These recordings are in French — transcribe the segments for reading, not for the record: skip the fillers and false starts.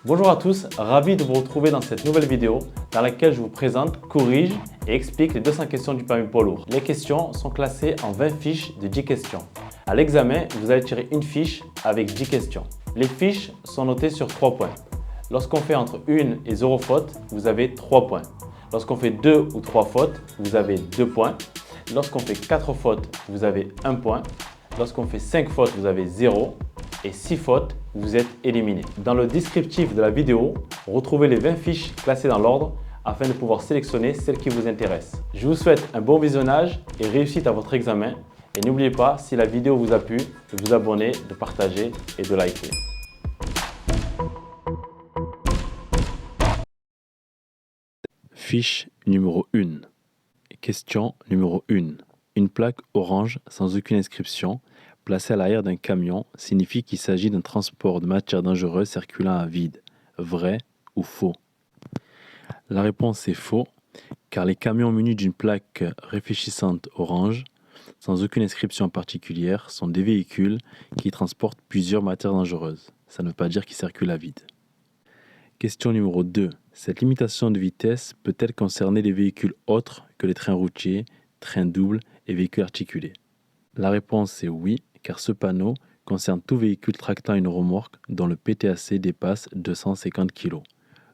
Bonjour à tous, ravi de vous retrouver dans cette nouvelle vidéo dans laquelle je vous présente, corrige et explique les 200 questions du permis poids lourd. Les questions sont classées en 20 fiches de 10 questions. À l'examen, vous allez tirer une fiche avec 10 questions. Les fiches sont notées sur 3 points. Lorsqu'on fait entre 1 et 0 faute, vous avez 3 points. Lorsqu'on fait 2 ou 3 fautes, vous avez 2 points. Lorsqu'on fait 4 fautes, vous avez 1 point. Lorsqu'on fait 5 fautes, vous avez 0. Et 6 fautes, vous êtes éliminé. Dans le descriptif de la vidéo, retrouvez les 20 fiches classées dans l'ordre afin de pouvoir sélectionner celle qui vous intéresse. Je vous souhaite un bon visionnage et réussite à votre examen. Et n'oubliez pas, si la vidéo vous a plu, de vous abonner, de partager et de liker. Fiche numéro 1. Question numéro 1. Une plaque orange sans aucune inscription placée à l'arrière d'un camion signifie qu'il s'agit d'un transport de matière dangereuse circulant à vide. Vrai ou faux? La réponse est faux, car les camions munis d'une plaque réfléchissante orange, sans aucune inscription particulière, sont des véhicules qui transportent plusieurs matières dangereuses. Ça ne veut pas dire qu'ils circulent à vide. Question numéro 2. Cette limitation de vitesse peut-elle concerner les véhicules autres que les trains routiers, trains doubles et véhicules articulés? La réponse est oui, car ce panneau concerne tout véhicule tractant une remorque dont le PTAC dépasse 250 kg,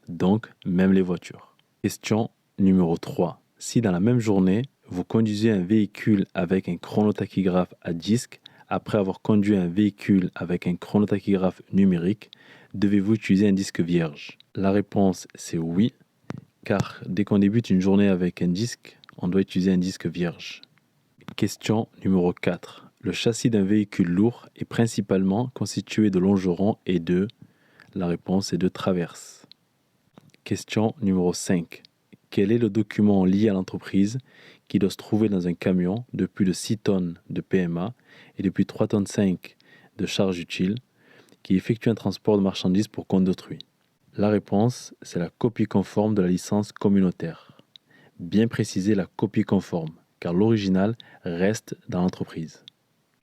donc même les voitures. Question numéro 3. Si dans la même journée, vous conduisez un véhicule avec un chronotachygraphe à disque, après avoir conduit un véhicule avec un chronotachygraphe numérique, devez-vous utiliser un disque vierge? La réponse c'est oui, car dès qu'on débute une journée avec un disque, on doit utiliser un disque vierge. Question numéro 4. Le châssis d'un véhicule lourd est principalement constitué de longerons et de... La réponse est de traverses. Question numéro 5. Quel est le document lié à l'entreprise qui doit se trouver dans un camion de plus de 6 tonnes de PMA et de plus de 3 tonnes 5 de charges utiles qui effectue un transport de marchandises pour compte d'autrui? La réponse, c'est la copie conforme de la licence communautaire. Bien préciser la copie conforme, car l'original reste dans l'entreprise.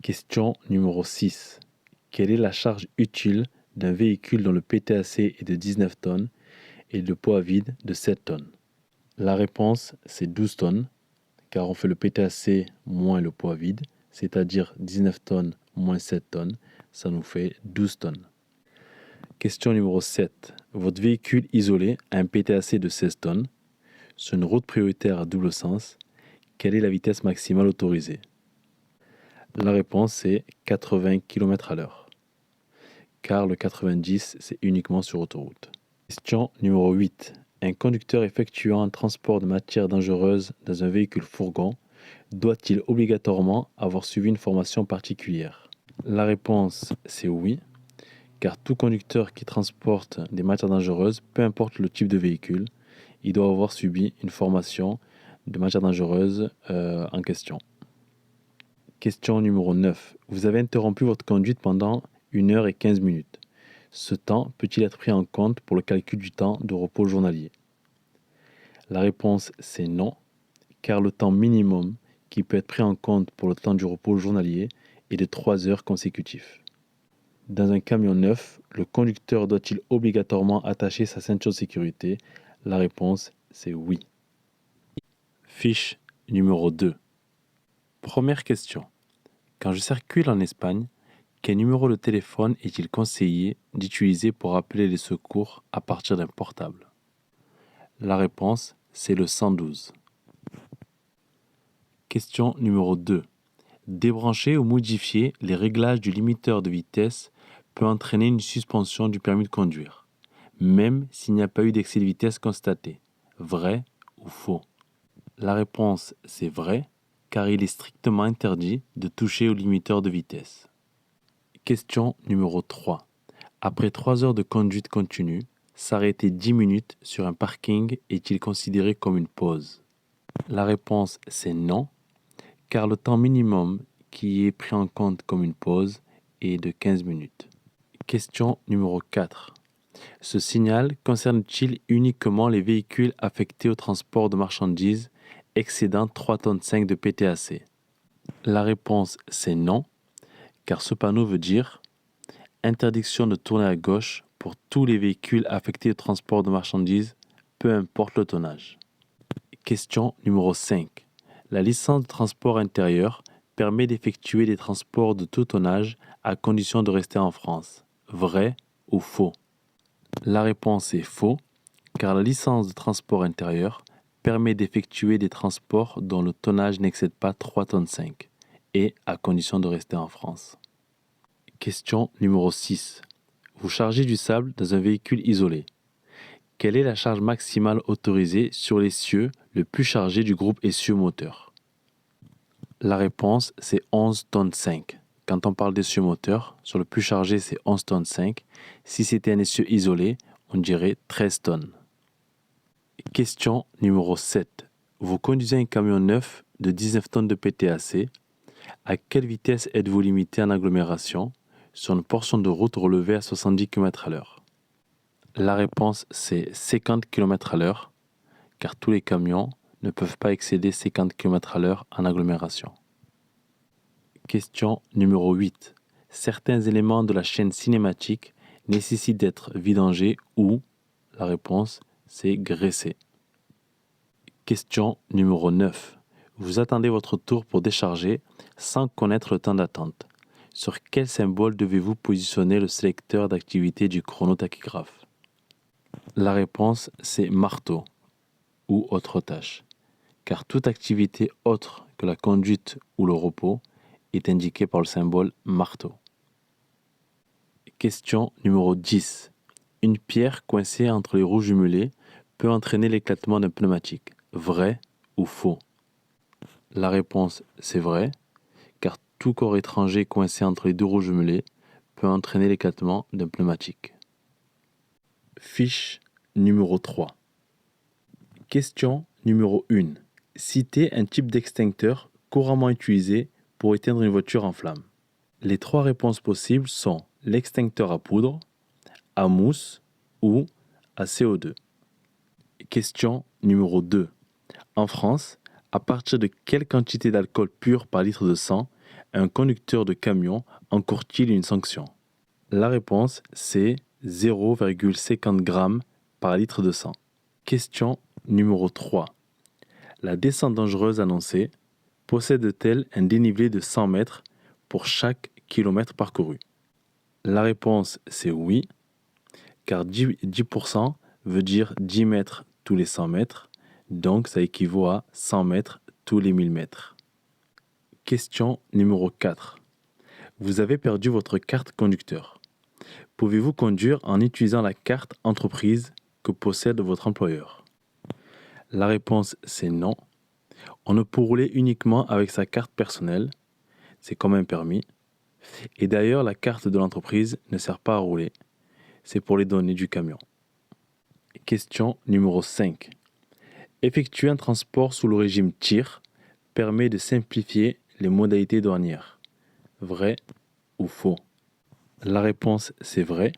Question numéro 6. Quelle est la charge utile d'un véhicule dont le PTAC est de 19 tonnes et le poids à vide de 7 tonnes? La réponse, c'est 12 tonnes, car on fait le PTAC moins le poids vide, c'est-à-dire 19 tonnes moins 7 tonnes, ça nous fait 12 tonnes. Question numéro 7. Votre véhicule isolé a un PTAC de 16 tonnes. Sur une route prioritaire à double sens, quelle est la vitesse maximale autorisée? La réponse est 80 km/h, car le 90, c'est uniquement sur autoroute. Question numéro 8. Un conducteur effectuant un transport de matières dangereuses dans un véhicule fourgon doit-il obligatoirement avoir suivi une formation particulière? La réponse, c'est oui, car tout conducteur qui transporte des matières dangereuses, peu importe le type de véhicule, il doit avoir subi une formation de matières dangereuses en question. Question numéro 9. Vous avez interrompu votre conduite pendant 1 heure et 15 minutes. Ce temps peut-il être pris en compte pour le calcul du temps de repos journalier? La réponse, c'est non, car le temps minimum qui peut être pris en compte pour le temps du repos journalier est de 3 heures consécutives. Dans un camion neuf, le conducteur doit-il obligatoirement attacher sa ceinture de sécurité? La réponse, c'est oui. Fiche numéro 2. Première question. Quand je circule en Espagne, quel numéro de téléphone est-il conseillé d'utiliser pour appeler les secours à partir d'un portable? La réponse, c'est le 112. Question numéro 2. Débrancher ou modifier les réglages du limiteur de vitesse peut entraîner une suspension du permis de conduire, même s'il n'y a pas eu d'excès de vitesse constaté. Vrai ou faux? La réponse, c'est vrai, car il est strictement interdit de toucher au limiteur de vitesse. Question numéro 3. Après 3 heures de conduite continue, s'arrêter 10 minutes sur un parking est-il considéré comme une pause? La réponse, c'est non, car le temps minimum qui est pris en compte comme une pause est de 15 minutes. Question numéro 4. Ce signal concerne-t-il uniquement les véhicules affectés au transport de marchandises excédant 3 tonnes 5 de PTAC? La réponse, c'est non, car ce panneau veut dire interdiction de tourner à gauche pour tous les véhicules affectés au transport de marchandises, peu importe le tonnage. Question numéro 5. La licence de transport intérieur permet d'effectuer des transports de tout tonnage à condition de rester en France. Vrai ou faux? La réponse est faux, car la licence de transport intérieur permet d'effectuer des transports dont le tonnage n'excède pas 3,5 tonnes et à condition de rester en France. Question numéro 6. Vous chargez du sable dans un véhicule isolé. Quelle est la charge maximale autorisée sur l'essieu le plus chargé du groupe essieu moteur? La réponse, c'est 11,5 tonnes. Quand on parle d'essieu moteur, sur le plus chargé, c'est 11,5 tonnes. Si c'était un essieu isolé, on dirait 13 tonnes. Question numéro 7. Vous conduisez un camion neuf de 19 tonnes de PTAC. À quelle vitesse êtes-vous limité en agglomération sur une portion de route relevée à 70 km/h? La réponse, c'est 50 km/h, car tous les camions ne peuvent pas excéder 50 km/h en agglomération. Question numéro 8. Certains éléments de la chaîne cinématique nécessitent d'être vidangés ou, la réponse, c'est graissés. Question numéro 9. Vous attendez votre tour pour décharger sans connaître le temps d'attente. Sur quel symbole devez-vous positionner le sélecteur d'activité du chronotachygraphe? La réponse, c'est marteau ou autre tâche, car toute activité autre que la conduite ou le repos est indiquée par le symbole marteau. Question numéro 10. Une pierre coincée entre les roues jumelées peut entraîner l'éclatement d'un pneumatique. Vrai ou faux? La réponse, c'est vrai, car tout corps étranger coincé entre les deux roues jumelées peut entraîner l'éclatement d'un pneumatique. Fiche numéro 3. Question numéro 1. Citez un type d'extincteur couramment utilisé pour éteindre une voiture en flammes. Les 3 réponses possibles sont l'extincteur à poudre, à mousse ou à CO2. Question numéro 2. En France, à partir de quelle quantité d'alcool pur par litre de sang un conducteur de camion encourt-il une sanction? La réponse, c'est 0,50 g par litre de sang. Question numéro 3. La descente dangereuse annoncée possède-t-elle un dénivelé de 100 mètres pour chaque kilomètre parcouru? La réponse, c'est oui, car 10% veut dire 10 mètres tous les 100 mètres, donc ça équivaut à 100 mètres tous les 1000 mètres. Question numéro 4. Vous avez perdu votre carte conducteur. Pouvez-vous conduire en utilisant la carte entreprise que possède votre employeur? La réponse, c'est non. On ne peut rouler uniquement avec sa carte personnelle, c'est comme un permis. Et d'ailleurs, la carte de l'entreprise ne sert pas à rouler, c'est pour les données du camion. Question numéro 5. Effectuer un transport sous le régime tir permet de simplifier les modalités douanières. Vrai ou faux? La réponse, c'est vrai,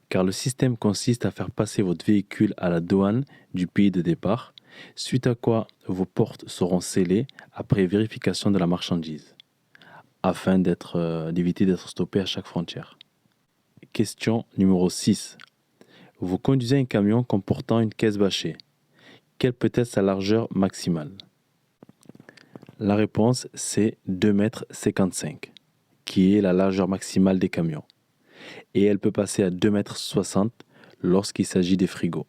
car le système consiste à faire passer votre véhicule à la douane du pays de départ, suite à quoi vos portes seront scellées après vérification de la marchandise, afin d'éviter d'être stoppé à chaque frontière. Question numéro 6. Vous conduisez un camion comportant une caisse bâchée. Quelle peut être sa largeur maximale? La réponse, c'est 2,55 m, qui est la largeur maximale des camions. Et elle peut passer à 2,60 m lorsqu'il s'agit des frigos.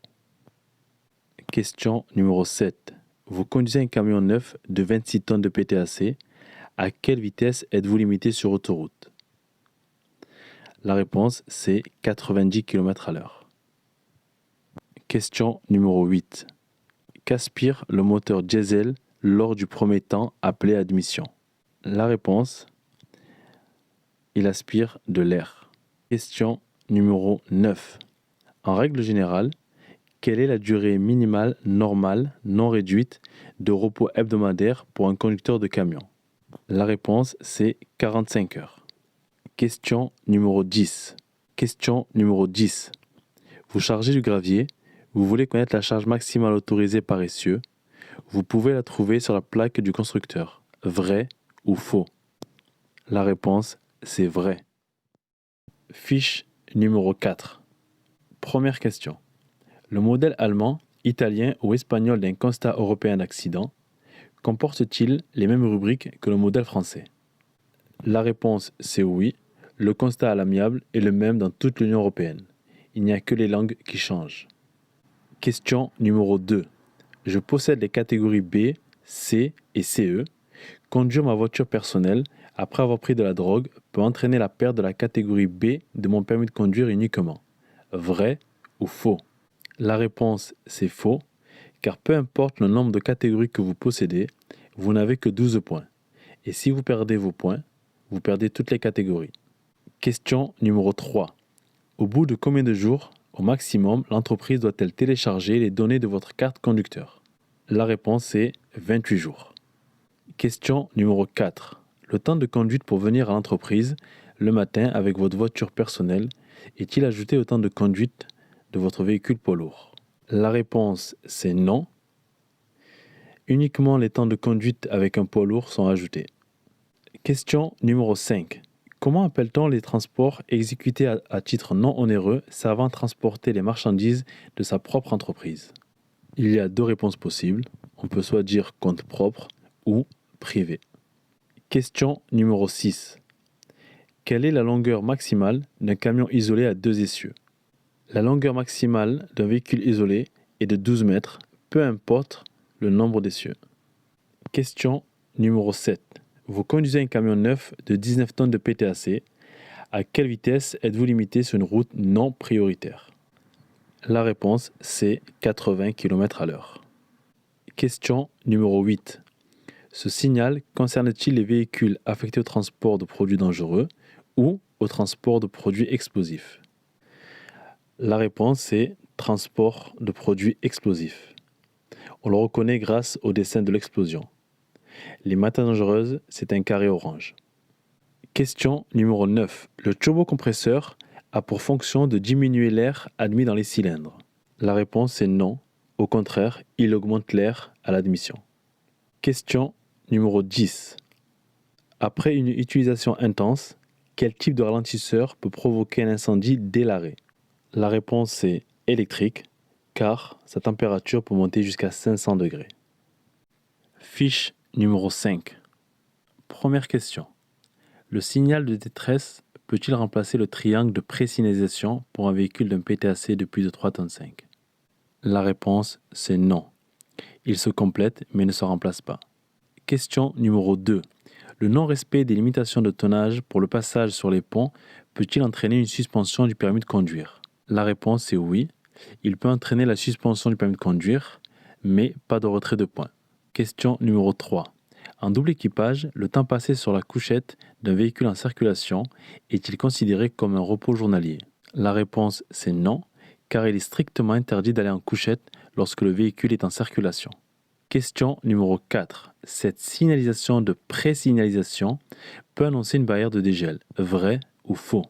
Question numéro 7. Vous conduisez un camion neuf de 26 tonnes de PTAC. À quelle vitesse êtes-vous limité sur autoroute? La réponse, c'est 90 km/h. Question numéro 8. Qu'aspire le moteur diesel lors du premier temps appelé admission? La réponse, il aspire de l'air. Question numéro 9. En règle générale, quelle est la durée minimale normale non réduite de repos hebdomadaire pour un conducteur de camion? La réponse, c'est 45 heures. Question numéro 10. Question numéro 10. Vous chargez du gravier, vous voulez connaître la charge maximale autorisée par essieu, vous pouvez la trouver sur la plaque du constructeur. Vrai ou faux? La réponse, c'est vrai. Fiche numéro 4. Première question. Le modèle allemand, italien ou espagnol d'un constat européen d'accident comporte-t-il les mêmes rubriques que le modèle français? La réponse, c'est oui. Le constat à l'amiable est le même dans toute l'Union européenne. Il n'y a que les langues qui changent. Question numéro 2. Je possède les catégories B, C et CE. Conduire ma voiture personnelle après avoir pris de la drogue peut entraîner la perte de la catégorie B de mon permis de conduire uniquement. Vrai ou faux? La réponse, c'est faux, car peu importe le nombre de catégories que vous possédez, vous n'avez que 12 points. Et si vous perdez vos points, vous perdez toutes les catégories. Question numéro 3. Au bout de combien de jours, au maximum, l'entreprise doit-elle télécharger les données de votre carte conducteur? La réponse est 28 jours. Question numéro 4. Le temps de conduite pour venir à l'entreprise le matin avec votre voiture personnelle est-il ajouté au temps de conduite de votre véhicule poids lourd? La réponse, c'est non. Uniquement les temps de conduite avec un poids lourd sont ajoutés. Question numéro 5. Comment appelle-t-on les transports exécutés à titre non onéreux servant à transporter les marchandises de sa propre entreprise? Il y a 2 réponses possibles. On peut soit dire compte propre ou privé. Question numéro 6. Quelle est la longueur maximale d'un camion isolé à 2 essieux? La longueur maximale d'un véhicule isolé est de 12 mètres, peu importe le nombre d'essieux. Question numéro 7. Vous conduisez un camion neuf de 19 tonnes de PTAC. À quelle vitesse êtes-vous limité sur une route non prioritaire? La réponse, c'est 80 km/h. Question numéro 8. Ce signal concerne-t-il les véhicules affectés au transport de produits dangereux ou au transport de produits explosifs? La réponse est transport de produits explosifs. On le reconnaît grâce au dessin de l'explosion. Les matières dangereuses, c'est un carré orange. Question numéro 9. Le turbocompresseur a pour fonction de diminuer l'air admis dans les cylindres. La réponse est non. Au contraire, il augmente l'air à l'admission. Question numéro 10. Après une utilisation intense, quel type de ralentisseur peut provoquer un incendie dès l'arrêt? La réponse est électrique, car sa température peut monter jusqu'à 500 degrés. Fiche numéro 5. Première question. Le signal de détresse peut-il remplacer le triangle de présignalisation pour un véhicule d'un PTAC de plus de 3,5 tonnes? La réponse, c'est non. Il se complète mais ne se remplace pas. Question numéro 2. Le non-respect des limitations de tonnage pour le passage sur les ponts peut-il entraîner une suspension du permis de conduire? La réponse est oui. Il peut entraîner la suspension du permis de conduire, mais pas de retrait de points. Question numéro 3. En double équipage, le temps passé sur la couchette d'un véhicule en circulation est-il considéré comme un repos journalier? La réponse, c'est non, car il est strictement interdit d'aller en couchette lorsque le véhicule est en circulation. Question numéro 4. Cette signalisation de présignalisation peut annoncer une barrière de dégel. Vrai ou faux?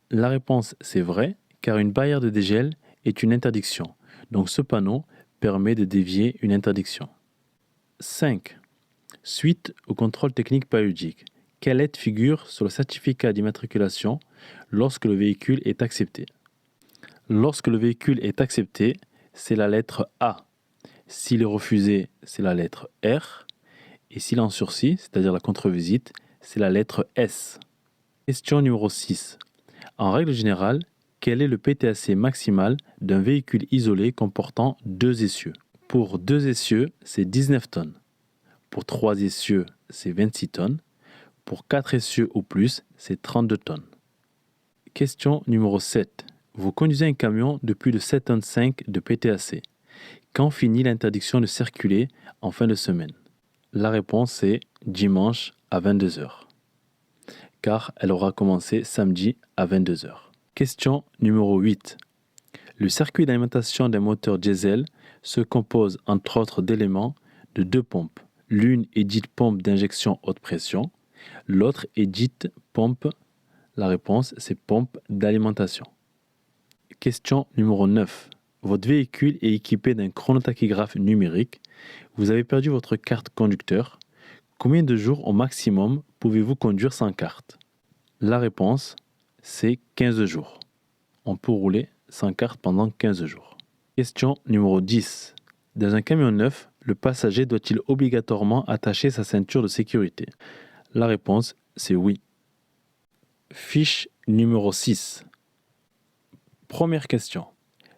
La réponse, c'est vrai, car une barrière de dégel est une interdiction. Donc ce panneau permet de dévier une interdiction. 5. Suite au contrôle technique périodique, quelle lettre figure sur le certificat d'immatriculation lorsque le véhicule est accepté? Lorsque le véhicule est accepté, c'est la lettre A. S'il est refusé, c'est la lettre R. Et s'il est en sursis, c'est-à-dire la contre-visite, c'est la lettre S. Question numéro 6. En règle générale, quel est le PTAC maximal d'un véhicule isolé comportant 2 essieux? Pour 2 essieux, c'est 19 tonnes. Pour 3 essieux, c'est 26 tonnes. Pour 4 essieux ou plus, c'est 32 tonnes. Question numéro 7. Vous conduisez un camion de plus de 7,5 tonnes de PTAC. Quand finit l'interdiction de circuler en fin de semaine? La réponse est dimanche à 22h, car elle aura commencé samedi à 22h. Question numéro 8. Le circuit d'alimentation d'un moteur diesel se compose entre autres d'éléments de 2 pompes. L'une est dite pompe d'injection haute pression, l'autre est dite pompe. La réponse, c'est pompe d'alimentation. Question numéro 9. Votre véhicule est équipé d'un chronotachygraphe numérique. Vous avez perdu votre carte conducteur. Combien de jours au maximum pouvez-vous conduire sans carte? La réponse, c'est 15 jours. On peut rouler sans carte pendant 15 jours. Question numéro 10. Dans un camion neuf, le passager doit-il obligatoirement attacher sa ceinture de sécurité? La réponse, c'est oui. Fiche numéro 6. Première question.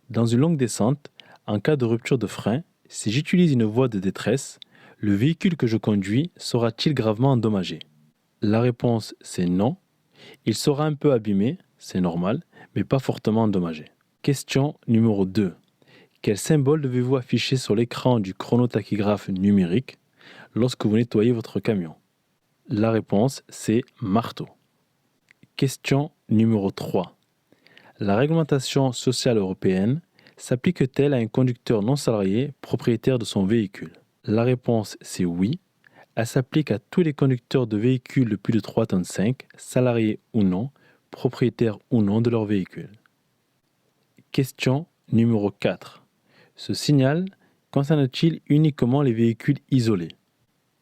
Dans une longue descente, en cas de rupture de frein, si j'utilise une voie de détresse, le véhicule que je conduis sera-t-il gravement endommagé? La réponse, c'est non. Il sera un peu abîmé, c'est normal, mais pas fortement endommagé. Question numéro 2. Quel symbole devez-vous afficher sur l'écran du chronotachygraphe numérique lorsque vous nettoyez votre camion? La réponse, c'est marteau. Question numéro 3. La réglementation sociale européenne s'applique-t-elle à un conducteur non salarié propriétaire de son véhicule? La réponse, c'est oui. Elle s'applique à tous les conducteurs de véhicules de plus de 3,5 tonnes, salariés ou non, propriétaires ou non de leur véhicule. Question numéro 4. Ce signal concerne-t-il uniquement les véhicules isolés?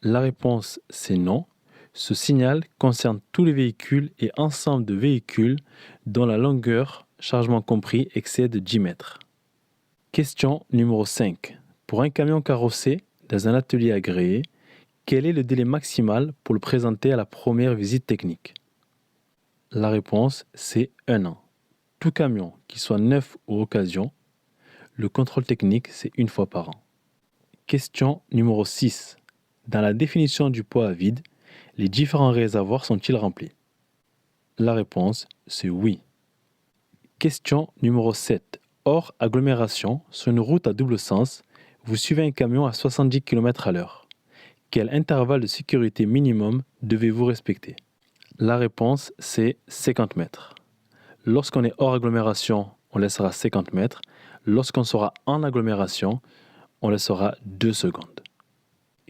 La réponse, c'est non. Ce signal concerne tous les véhicules et ensemble de véhicules dont la longueur, chargement compris, excède 10 mètres. Question numéro 5. Pour un camion carrossé dans un atelier agréé, quel est le délai maximal pour le présenter à la première visite technique? La réponse, c'est 1 an. Tout camion, qu'il soit neuf ou occasion, le contrôle technique, c'est 1 fois par an. Question numéro 6. Dans la définition du poids à vide, les différents réservoirs sont-ils remplis? La réponse, c'est oui. Question numéro 7. Hors agglomération, sur une route à double sens, vous suivez un camion à 70 km/h. Quel intervalle de sécurité minimum devez-vous respecter? La réponse, c'est 50 mètres. Lorsqu'on est hors agglomération, on laissera 50 mètres. Lorsqu'on sera en agglomération, on laissera 2 secondes.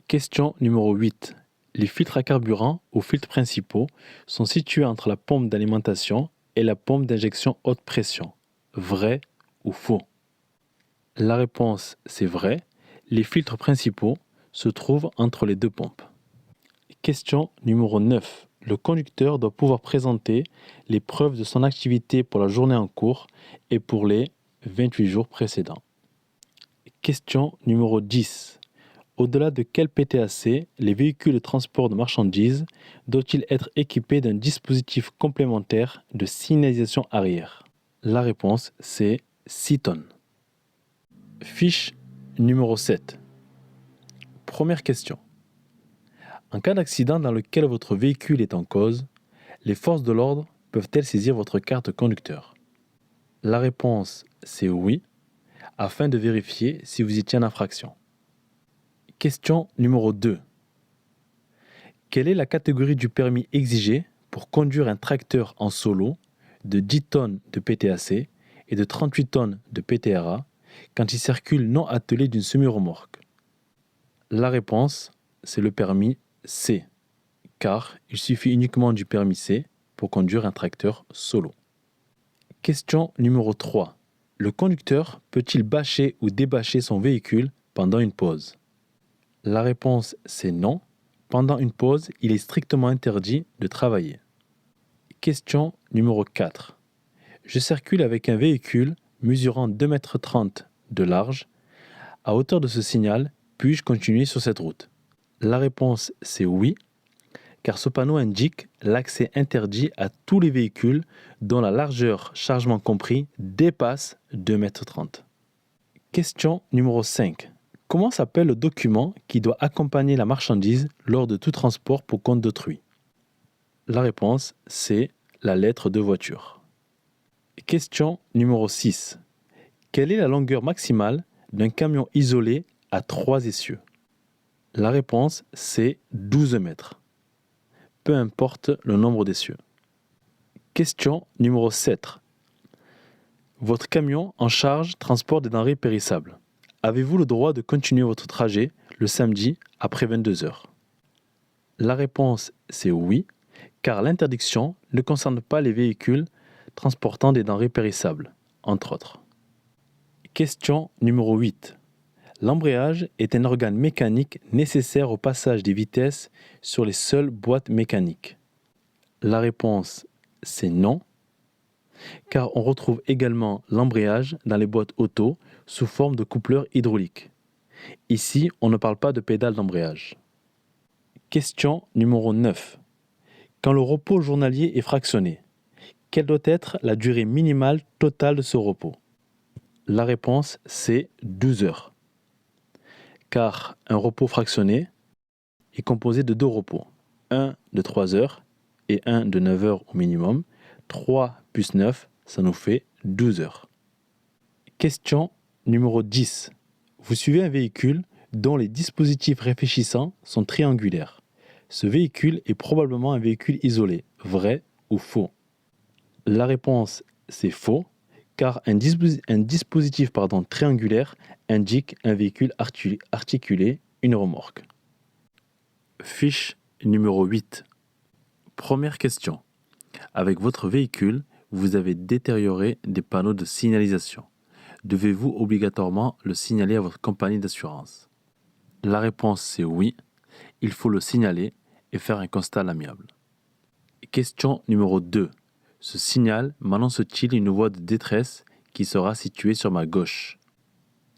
Question numéro 8. Les filtres à carburant ou filtres principaux sont situés entre la pompe d'alimentation et la pompe d'injection haute pression. Vrai ou faux? La réponse, c'est vrai. Les filtres principaux se trouvent entre les deux pompes. Question numéro 9. Le conducteur doit pouvoir présenter les preuves de son activité pour la journée en cours et pour les 28 jours précédents. Question numéro 10. Au-delà de quel PTAC les véhicules de transport de marchandises doivent-ils être équipés d'un dispositif complémentaire de signalisation arrière? La réponse, c'est 6 tonnes. Fiche numéro 7. Première question. En cas d'accident dans lequel votre véhicule est en cause, les forces de l'ordre peuvent-elles saisir votre carte conducteur? La réponse, c'est oui, afin de vérifier si vous étiez en infraction. Question numéro 2. Quelle est la catégorie du permis exigé pour conduire un tracteur en solo de 10 tonnes de PTAC et de 38 tonnes de PTRA quand il circule non attelé d'une semi-remorque? La réponse, c'est le permis C, car il suffit uniquement du permis C pour conduire un tracteur solo. Question numéro 3. Le conducteur peut-il bâcher ou débâcher son véhicule pendant une pause? La réponse, c'est non. Pendant une pause, il est strictement interdit de travailler. Question numéro 4. Je circule avec un véhicule mesurant 2,30 m de large. À hauteur de ce signal, puis-je continuer sur cette route? La réponse, c'est oui, car ce panneau indique l'accès interdit à tous les véhicules dont la largeur, chargement compris, dépasse 2,30 m. Question numéro 5. Comment s'appelle le document qui doit accompagner la marchandise lors de tout transport pour compte d'autrui? La réponse, c'est la lettre de voiture. Question numéro 6. Quelle est la longueur maximale d'un camion isolé à 3 essieux? La réponse, c'est 12 mètres. Peu importe le nombre d'essieux. Question numéro 7. Votre camion en charge transporte des denrées périssables. Avez-vous le droit de continuer votre trajet le samedi après 22 h? La réponse, c'est oui, car l'interdiction ne concerne pas les véhicules transportant des denrées périssables, entre autres. Question numéro 8. L'embrayage est un organe mécanique nécessaire au passage des vitesses sur les seules boîtes mécaniques. La réponse, c'est non. car on retrouve également l'embrayage dans les boîtes auto sous forme de coupleur hydraulique. Ici, on ne parle pas de pédale d'embrayage. Question numéro 9. Quand le repos journalier est fractionné, quelle doit être la durée minimale totale de ce repos? La réponse, c'est 12 heures. Car un repos fractionné est composé de deux repos. Un de 3 heures et un de 9 heures au minimum. 3 plus 9, ça nous fait 12 heures. Question numéro 10. Vous suivez un véhicule dont les dispositifs réfléchissants sont triangulaires. Ce véhicule est probablement un véhicule isolé. Vrai ou faux? La réponse, c'est faux, car un dispositif triangulaire indique un véhicule articulé, une remorque. Fiche numéro 8. Première question. Avec votre véhicule, vous avez détérioré des panneaux de signalisation. Devez-vous obligatoirement le signaler à votre compagnie d'assurance? La réponse, c'est oui. Il faut le signaler et faire un constat à l'amiable. Question numéro 2. Ce signal m'annonce-t-il une voie de détresse qui sera située sur ma gauche?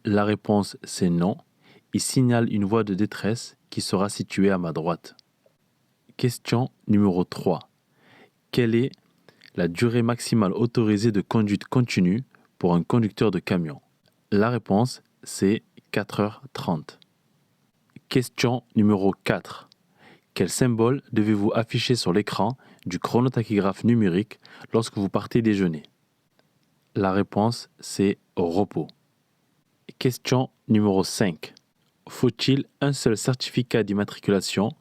La réponse, c'est non. Il signale une voie de détresse qui sera située à ma droite. Question numéro 3. Quelle est la durée maximale autorisée de conduite continue pour un conducteur de camion? La réponse, c'est 4h30. Question numéro 4. Quel symbole devez-vous afficher sur l'écran du chronotachygraphe numérique lorsque vous partez déjeuner? La réponse, c'est repos. Question numéro 5. Faut-il un seul certificat d'immatriculation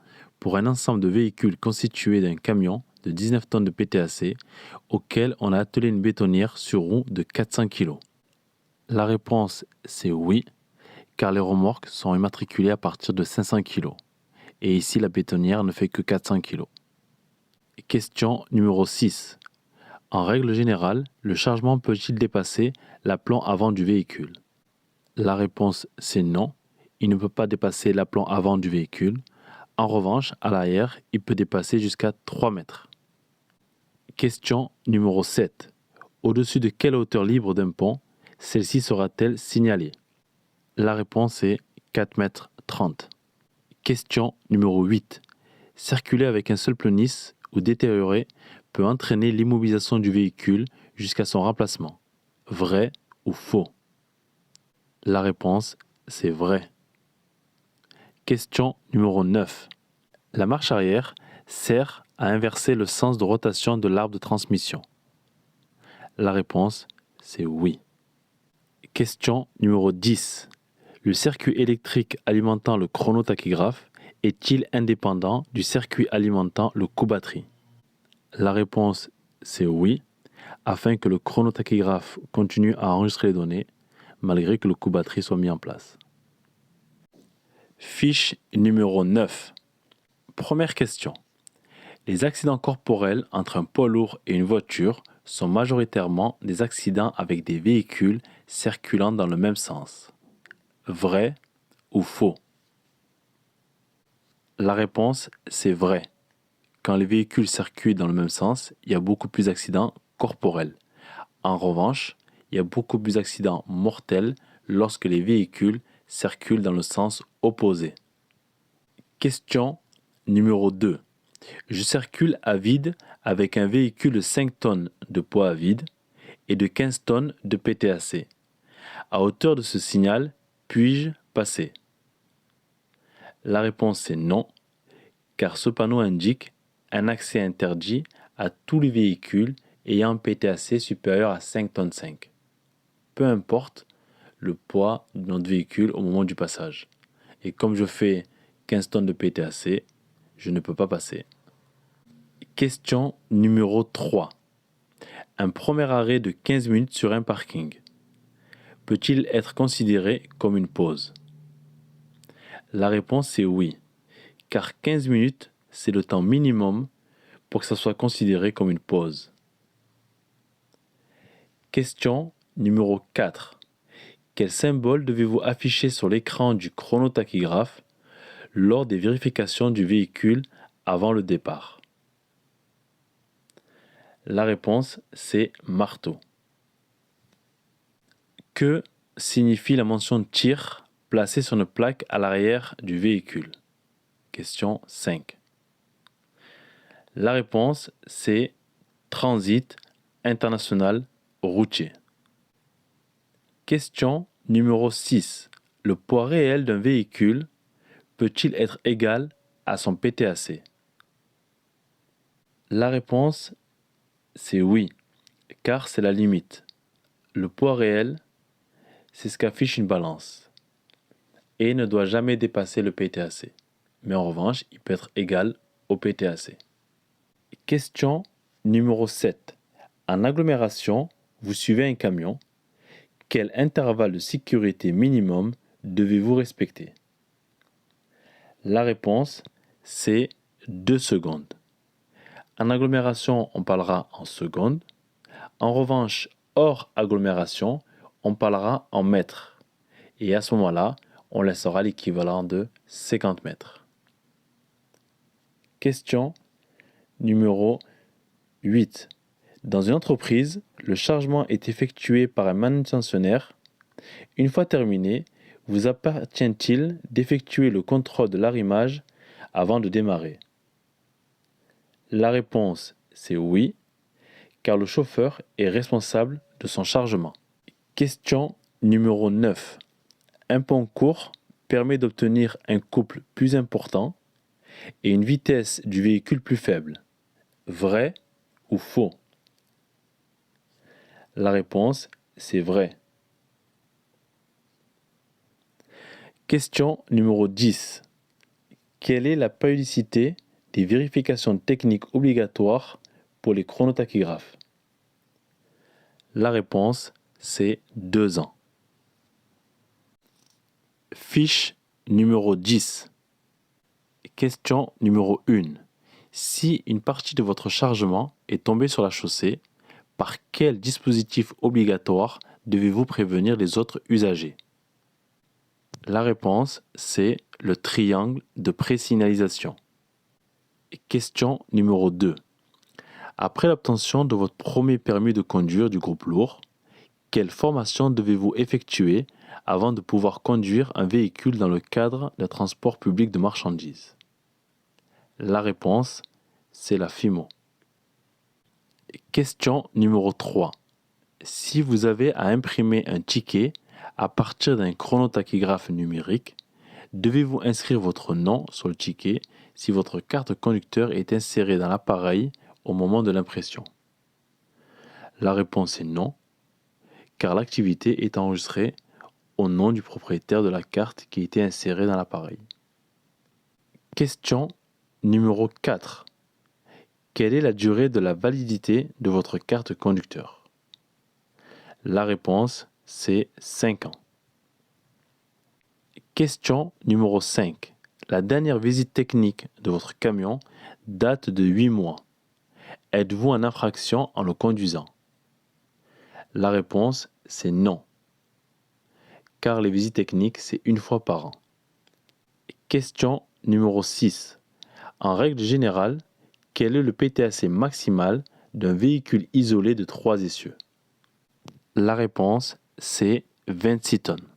pour un ensemble de véhicules constitué d'un camion de 19 tonnes de PTAC auquel on a attelé une bétonnière sur roue de 400 kg? La réponse, c'est oui, car les remorques sont immatriculées à partir de 500 kg. Et ici, la bétonnière ne fait que 400 kg. Question numéro 6. En règle générale, le chargement peut-il dépasser l'aplomb avant du véhicule? La réponse, c'est non. Il ne peut pas dépasser l'aplomb avant du véhicule. En revanche, à l'arrière, il peut dépasser jusqu'à 3 mètres. Question numéro 7. Au-dessus de quelle hauteur libre d'un pont celle-ci sera-t-elle signalée? La réponse est 4 mètres 30. Question numéro 8. Circuler avec un seul pneu lisse ou détérioré peut entraîner l'immobilisation du véhicule jusqu'à son remplacement. Vrai ou faux? La réponse, c'est vrai. Question numéro 9. La marche arrière sert à inverser le sens de rotation de l'arbre de transmission. La réponse, c'est oui. Question numéro 10. Le circuit électrique alimentant le chronotachygraphe est-il indépendant du circuit alimentant le coup-batterie? La réponse, c'est oui, afin que le chronotachygraphe continue à enregistrer les données, malgré que le coup-batterie soit mis en place. Fiche numéro 9. Première question. Les accidents corporels entre un poids lourd et une voiture sont majoritairement des accidents avec des véhicules circulant dans le même sens. Vrai ou faux? La réponse, c'est vrai. Quand les véhicules circulent dans le même sens, il y a beaucoup plus d'accidents corporels. En revanche, il y a beaucoup plus d'accidents mortels lorsque les véhicules circulent dans le sens opposé. Question numéro 2. Je circule à vide avec un véhicule de 5 tonnes de poids à vide et de 15 tonnes de PTAC. À hauteur de ce signal, puis-je passer? La réponse est non, car ce panneau indique un accès interdit à tous les véhicules ayant un PTAC supérieur à 5 tonnes 5. Peu importe le poids de notre véhicule au moment du passage. Et comme je fais 15 tonnes de PTAC, je ne peux pas passer. Question numéro 3. Un premier arrêt de 15 minutes sur un parking peut-il être considéré comme une pause? La réponse est oui, car 15 minutes, c'est le temps minimum pour que ça soit considéré comme une pause. Question numéro 4. Quel symbole devez-vous afficher sur l'écran du chronotachygraphe lors des vérifications du véhicule avant le départ? La réponse, c'est marteau. Que signifie la mention tir placée sur une plaque à l'arrière du véhicule? Question 5. La réponse, c'est transit international routier. Question numéro 6. Le poids réel d'un véhicule peut-il être égal à son PTAC? La réponse, c'est oui, car c'est la limite. Le poids réel, c'est ce qu'affiche une balance et ne doit jamais dépasser le PTAC. Mais en revanche, il peut être égal au PTAC. Question numéro 7. En agglomération, vous suivez un camion. Quel intervalle de sécurité minimum devez-vous respecter? La réponse, c'est 2 secondes. En agglomération, on parlera en secondes. En revanche, hors agglomération, on parlera en mètres. Et à ce moment-là, on laissera l'équivalent de 50 mètres. Question numéro 8. Dans une entreprise, le chargement est effectué par un manutentionnaire. Une fois terminé, vous appartient-il d'effectuer le contrôle de l'arrimage avant de démarrer? La réponse, c'est oui, car le chauffeur est responsable de son chargement. Question numéro 9. Un pont court permet d'obtenir un couple plus important et une vitesse du véhicule plus faible. Vrai ou faux? La réponse, c'est vrai. Question numéro 10. Quelle est la périodicité des vérifications techniques obligatoires pour les chronotachygraphes? La réponse, c'est 2 ans. Fiche numéro 10. Question numéro 1. Si une partie de votre chargement est tombée sur la chaussée, par quel dispositif obligatoire devez-vous prévenir les autres usagers? La réponse, c'est le triangle de présignalisation. Question numéro 2. Après l'obtention de votre premier permis de conduire du groupe lourd, quelle formation devez-vous effectuer avant de pouvoir conduire un véhicule dans le cadre d'un transport public de marchandises? La réponse, c'est la FIMO. Question numéro 3. Si vous avez à imprimer un ticket à partir d'un chronotachygraphe numérique, devez-vous inscrire votre nom sur le ticket si votre carte conducteur est insérée dans l'appareil au moment de l'impression? La réponse est non, car l'activité est enregistrée au nom du propriétaire de la carte qui a été insérée dans l'appareil. Question numéro 4. Quelle est la durée de la validité de votre carte conducteur? La réponse, c'est 5 ans. Question numéro 5. La dernière visite technique de votre camion date de 8 mois. Êtes-vous en infraction en le conduisant? La réponse, c'est non, car les visites techniques, c'est 1 fois par an. Question numéro 6. En règle générale, quel est le PTAC maximal d'un véhicule isolé de 3 essieux? La réponse, c'est 26 tonnes.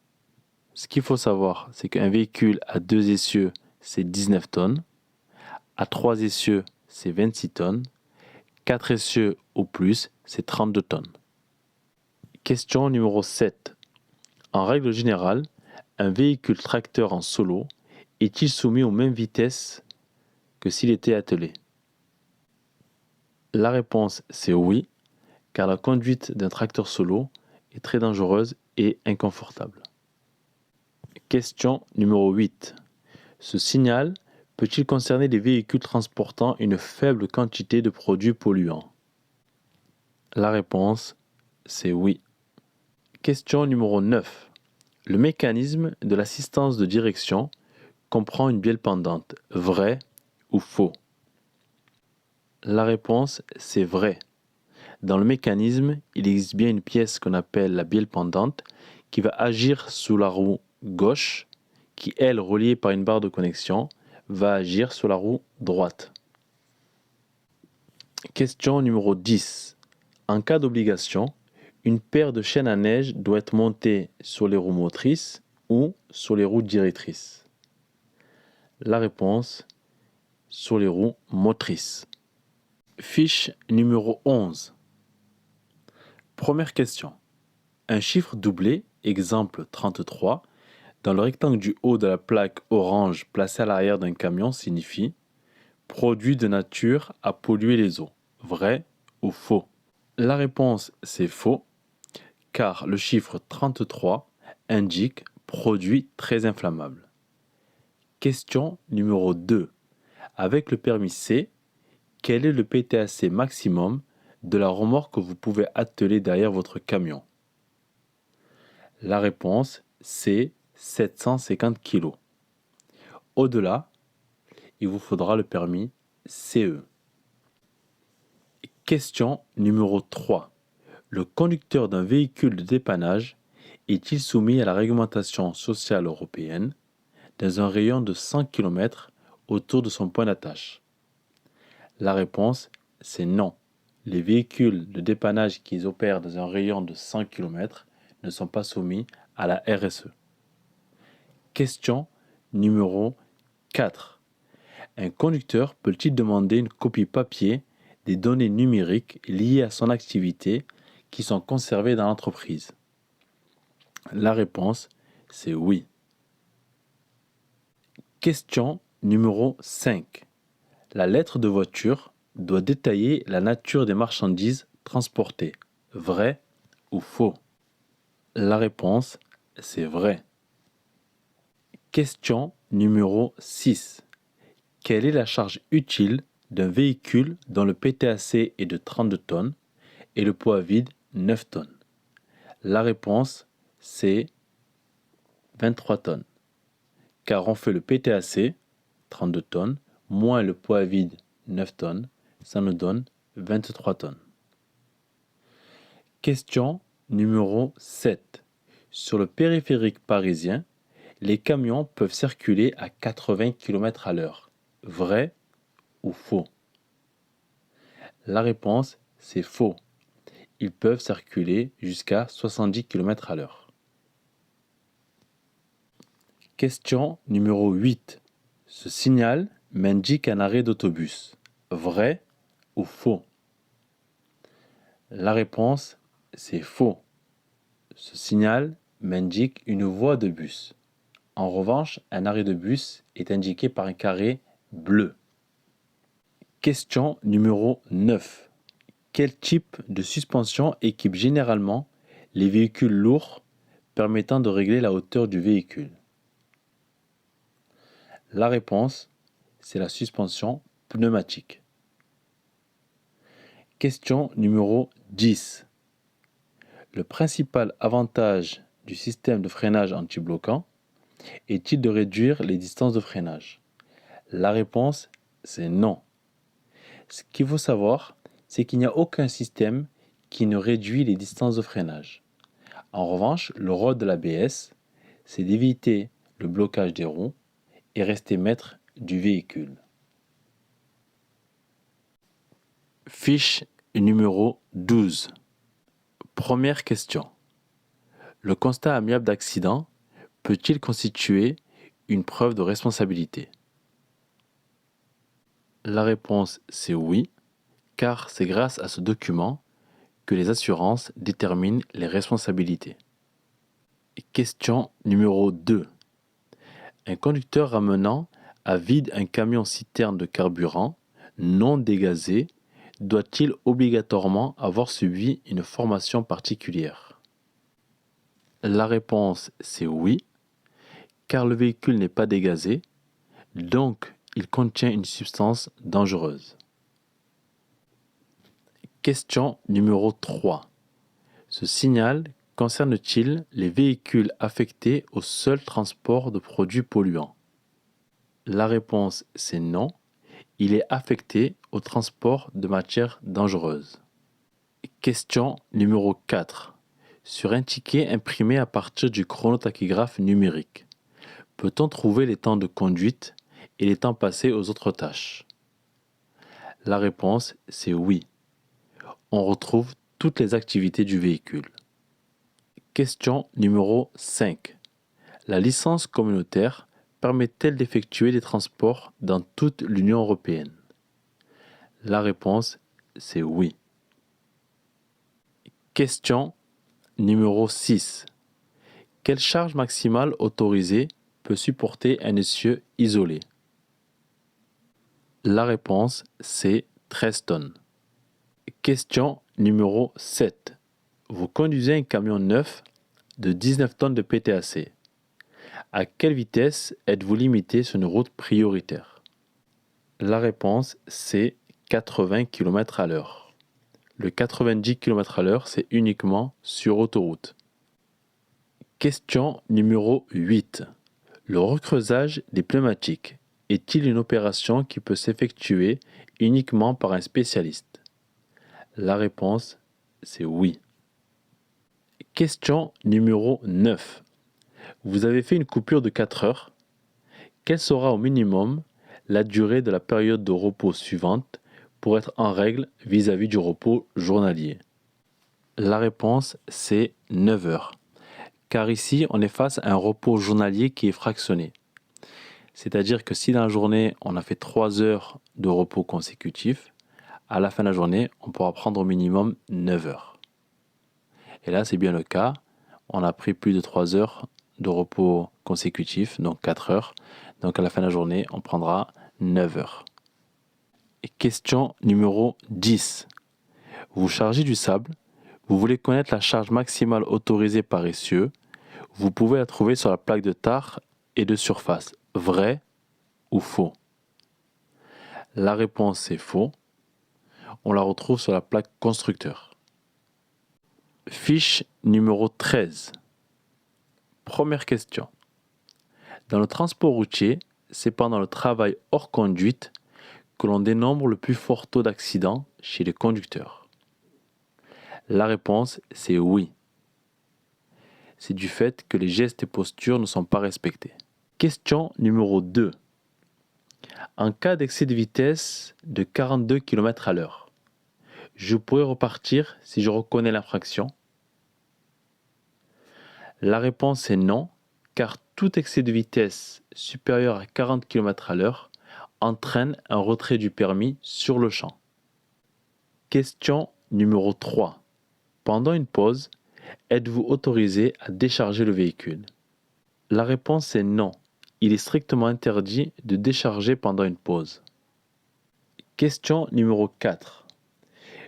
Ce qu'il faut savoir, c'est qu'un véhicule à 2 essieux, c'est 19 tonnes. À 3 essieux, c'est 26 tonnes. 4 essieux ou plus, c'est 32 tonnes. Question numéro 7. En règle générale, un véhicule tracteur en solo est-il soumis aux mêmes vitesses que s'il était attelé? La réponse, c'est oui, car la conduite d'un tracteur solo est très dangereuse et inconfortable. Question numéro 8. Ce signal peut-il concerner les véhicules transportant une faible quantité de produits polluants? La réponse, c'est oui. Question numéro 9. Le mécanisme de l'assistance de direction comprend une bielle pendante. Vrai ou faux? La réponse, c'est vrai. Dans le mécanisme, il existe bien une pièce qu'on appelle la bielle pendante qui va agir sous la roue gauche, qui, elle, reliée par une barre de connexion, va agir sur la roue droite. Question numéro 10. En cas d'obligation, une paire de chaînes à neige doit être montée sur les roues motrices ou sur les roues directrices. La réponse, sur les roues motrices. Fiche numéro 11. Première question. Un chiffre doublé, exemple 33, dans le rectangle du haut de la plaque orange placée à l'arrière d'un camion signifie produit de nature à polluer les eaux. Vrai ou faux? La réponse, c'est faux, car le chiffre 33 indique produit très inflammable. Question numéro 2. Avec le permis C, quel est le PTAC maximum de la remorque que vous pouvez atteler derrière votre camion? La réponse, c'est 750 kg. Au-delà, il vous faudra le permis CE. Question numéro 3. Le conducteur d'un véhicule de dépannage est-il soumis à la réglementation sociale européenne dans un rayon de 100 km autour de son point d'attache? La réponse, c'est non. Les véhicules de dépannage qui opèrent dans un rayon de 100 km ne sont pas soumis à la RSE. Question numéro 4. Un conducteur peut-il demander une copie papier des données numériques liées à son activité qui sont conservées dans l'entreprise? La réponse, c'est oui. Question numéro 5. La lettre de voiture doit détailler la nature des marchandises transportées. Vrai ou faux? La réponse, c'est vrai. Question numéro 6. Quelle est la charge utile d'un véhicule dont le PTAC est de 32 tonnes et le poids vide 9 tonnes? La réponse, c'est 23 tonnes. Car on fait le PTAC, 32 tonnes, moins le poids vide 9 tonnes, ça nous donne 23 tonnes. Question numéro 7. Sur le périphérique parisien, les camions peuvent circuler à 80 km à l'heure. Vrai ou faux? La réponse, c'est faux. Ils peuvent circuler jusqu'à 70 km à l'heure. Question numéro 8. Ce signal m'indique un arrêt d'autobus. Vrai ou faux? La réponse, c'est faux. Ce signal m'indique une voie de bus. En revanche, un arrêt de bus est indiqué par un carré bleu. Question numéro 9. Quel type de suspension équipe généralement les véhicules lourds permettant de régler la hauteur du véhicule? La réponse, c'est la suspension pneumatique. Question numéro 10. Le principal avantage du système de freinage anti-bloquant est-il de réduire les distances de freinage? La réponse, c'est non. Ce qu'il faut savoir, c'est qu'il n'y a aucun système qui ne réduit les distances de freinage. En revanche, le rôle de l'ABS, c'est d'éviter le blocage des roues et rester maître du véhicule. Fiche numéro 12. Première question. Le constat amiable d'accident peut-il constituer une preuve de responsabilité? La réponse, c'est oui, car c'est grâce à ce document que les assurances déterminent les responsabilités. Question numéro 2. Un conducteur ramenant à vide un camion-citerne de carburant non dégazé doit-il obligatoirement avoir suivi une formation particulière? La réponse, c'est oui, car le véhicule n'est pas dégazé, donc il contient une substance dangereuse. Question numéro 3. Ce signal concerne-t-il les véhicules affectés au seul transport de produits polluants? La réponse, c'est non. Il est affecté au transport de matières dangereuses. Question numéro 4. Sur un ticket imprimé à partir du chronotachygraphe numérique, peut-on trouver les temps de conduite et les temps passés aux autres tâches? La réponse, c'est oui. On retrouve toutes les activités du véhicule. Question numéro 5. La licence communautaire permet-elle d'effectuer des transports dans toute l'Union européenne? La réponse, c'est oui. Question numéro 6. Quelle charge maximale autorisée peut supporter un essieu isolé? La réponse, c'est 13 tonnes. Question numéro 7. Vous conduisez un camion neuf de 19 tonnes de PTAC. À quelle vitesse êtes-vous limité sur une route prioritaire? La réponse, c'est 80 km à l'heure. Le 90 km à l'heure, c'est uniquement sur autoroute. Question numéro 8. Le recreusage des pneumatiques est-il une opération qui peut s'effectuer uniquement par un spécialiste? La réponse, c'est oui. Question numéro 9. Vous avez fait une coupure de 4 heures. Quelle sera au minimum la durée de la période de repos suivante pour être en règle vis-à-vis du repos journalier? La réponse, c'est 9 heures. Car ici, on est face à un repos journalier qui est fractionné. C'est-à-dire que si dans la journée, on a fait 3 heures de repos consécutifs, à la fin de la journée, on pourra prendre au minimum 9 heures. Et là, c'est bien le cas. On a pris plus de 3 heures de repos consécutifs, donc 4 heures. Donc à la fin de la journée, on prendra 9 heures. Et question numéro 10. Vous chargez du sable. Vous voulez connaître la charge maximale autorisée par essieu. Vous pouvez la trouver sur la plaque de tare et de surface. Vrai ou faux? La réponse est faux. On la retrouve sur la plaque constructeur. Fiche numéro 13. Première question. Dans le transport routier, c'est pendant le travail hors conduite que l'on dénombre le plus fort taux d'accidents chez les conducteurs. La réponse, c'est oui. C'est du fait que les gestes et postures ne sont pas respectés. Question numéro 2. En cas d'excès de vitesse de 42 km à l'heure, je pourrais repartir si je reconnais l'infraction? La réponse est non, car tout excès de vitesse supérieur à 40 km à l'heure entraîne un retrait du permis sur le champ. Question numéro 3. Pendant une pause, êtes-vous autorisé à décharger le véhicule? La réponse est non. Il est strictement interdit de décharger pendant une pause. Question numéro 4.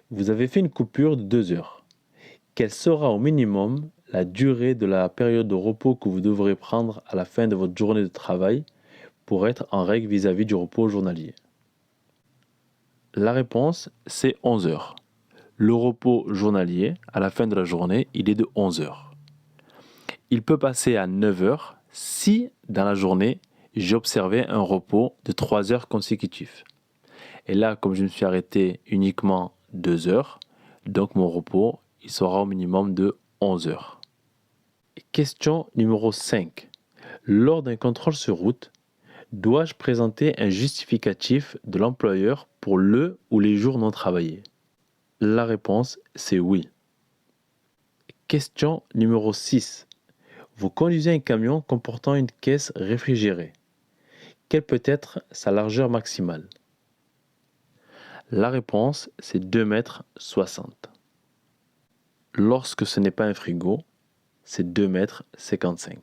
Vous avez fait une coupure de 2 heures. Quelle sera au minimum la durée de la période de repos que vous devrez prendre à la fin de votre journée de travail pour être en règle vis-à-vis du repos journalier? La réponse, c'est 11 heures. Le repos journalier, à la fin de la journée, il est de 11 heures. Il peut passer à 9 heures si, dans la journée, j'ai observé un repos de 3 heures consécutifs. Et là, comme je me suis arrêté uniquement 2 heures, donc mon repos, il sera au minimum de 11 heures. Question numéro 5. Lors d'un contrôle sur route, dois-je présenter un justificatif de l'employeur pour le ou les jours non travaillés? La réponse, c'est oui. Question numéro 6. Vous conduisez un camion comportant une caisse réfrigérée. Quelle peut être sa largeur maximale? La réponse, c'est 2,60 m. Lorsque ce n'est pas un frigo, c'est 2,55 m.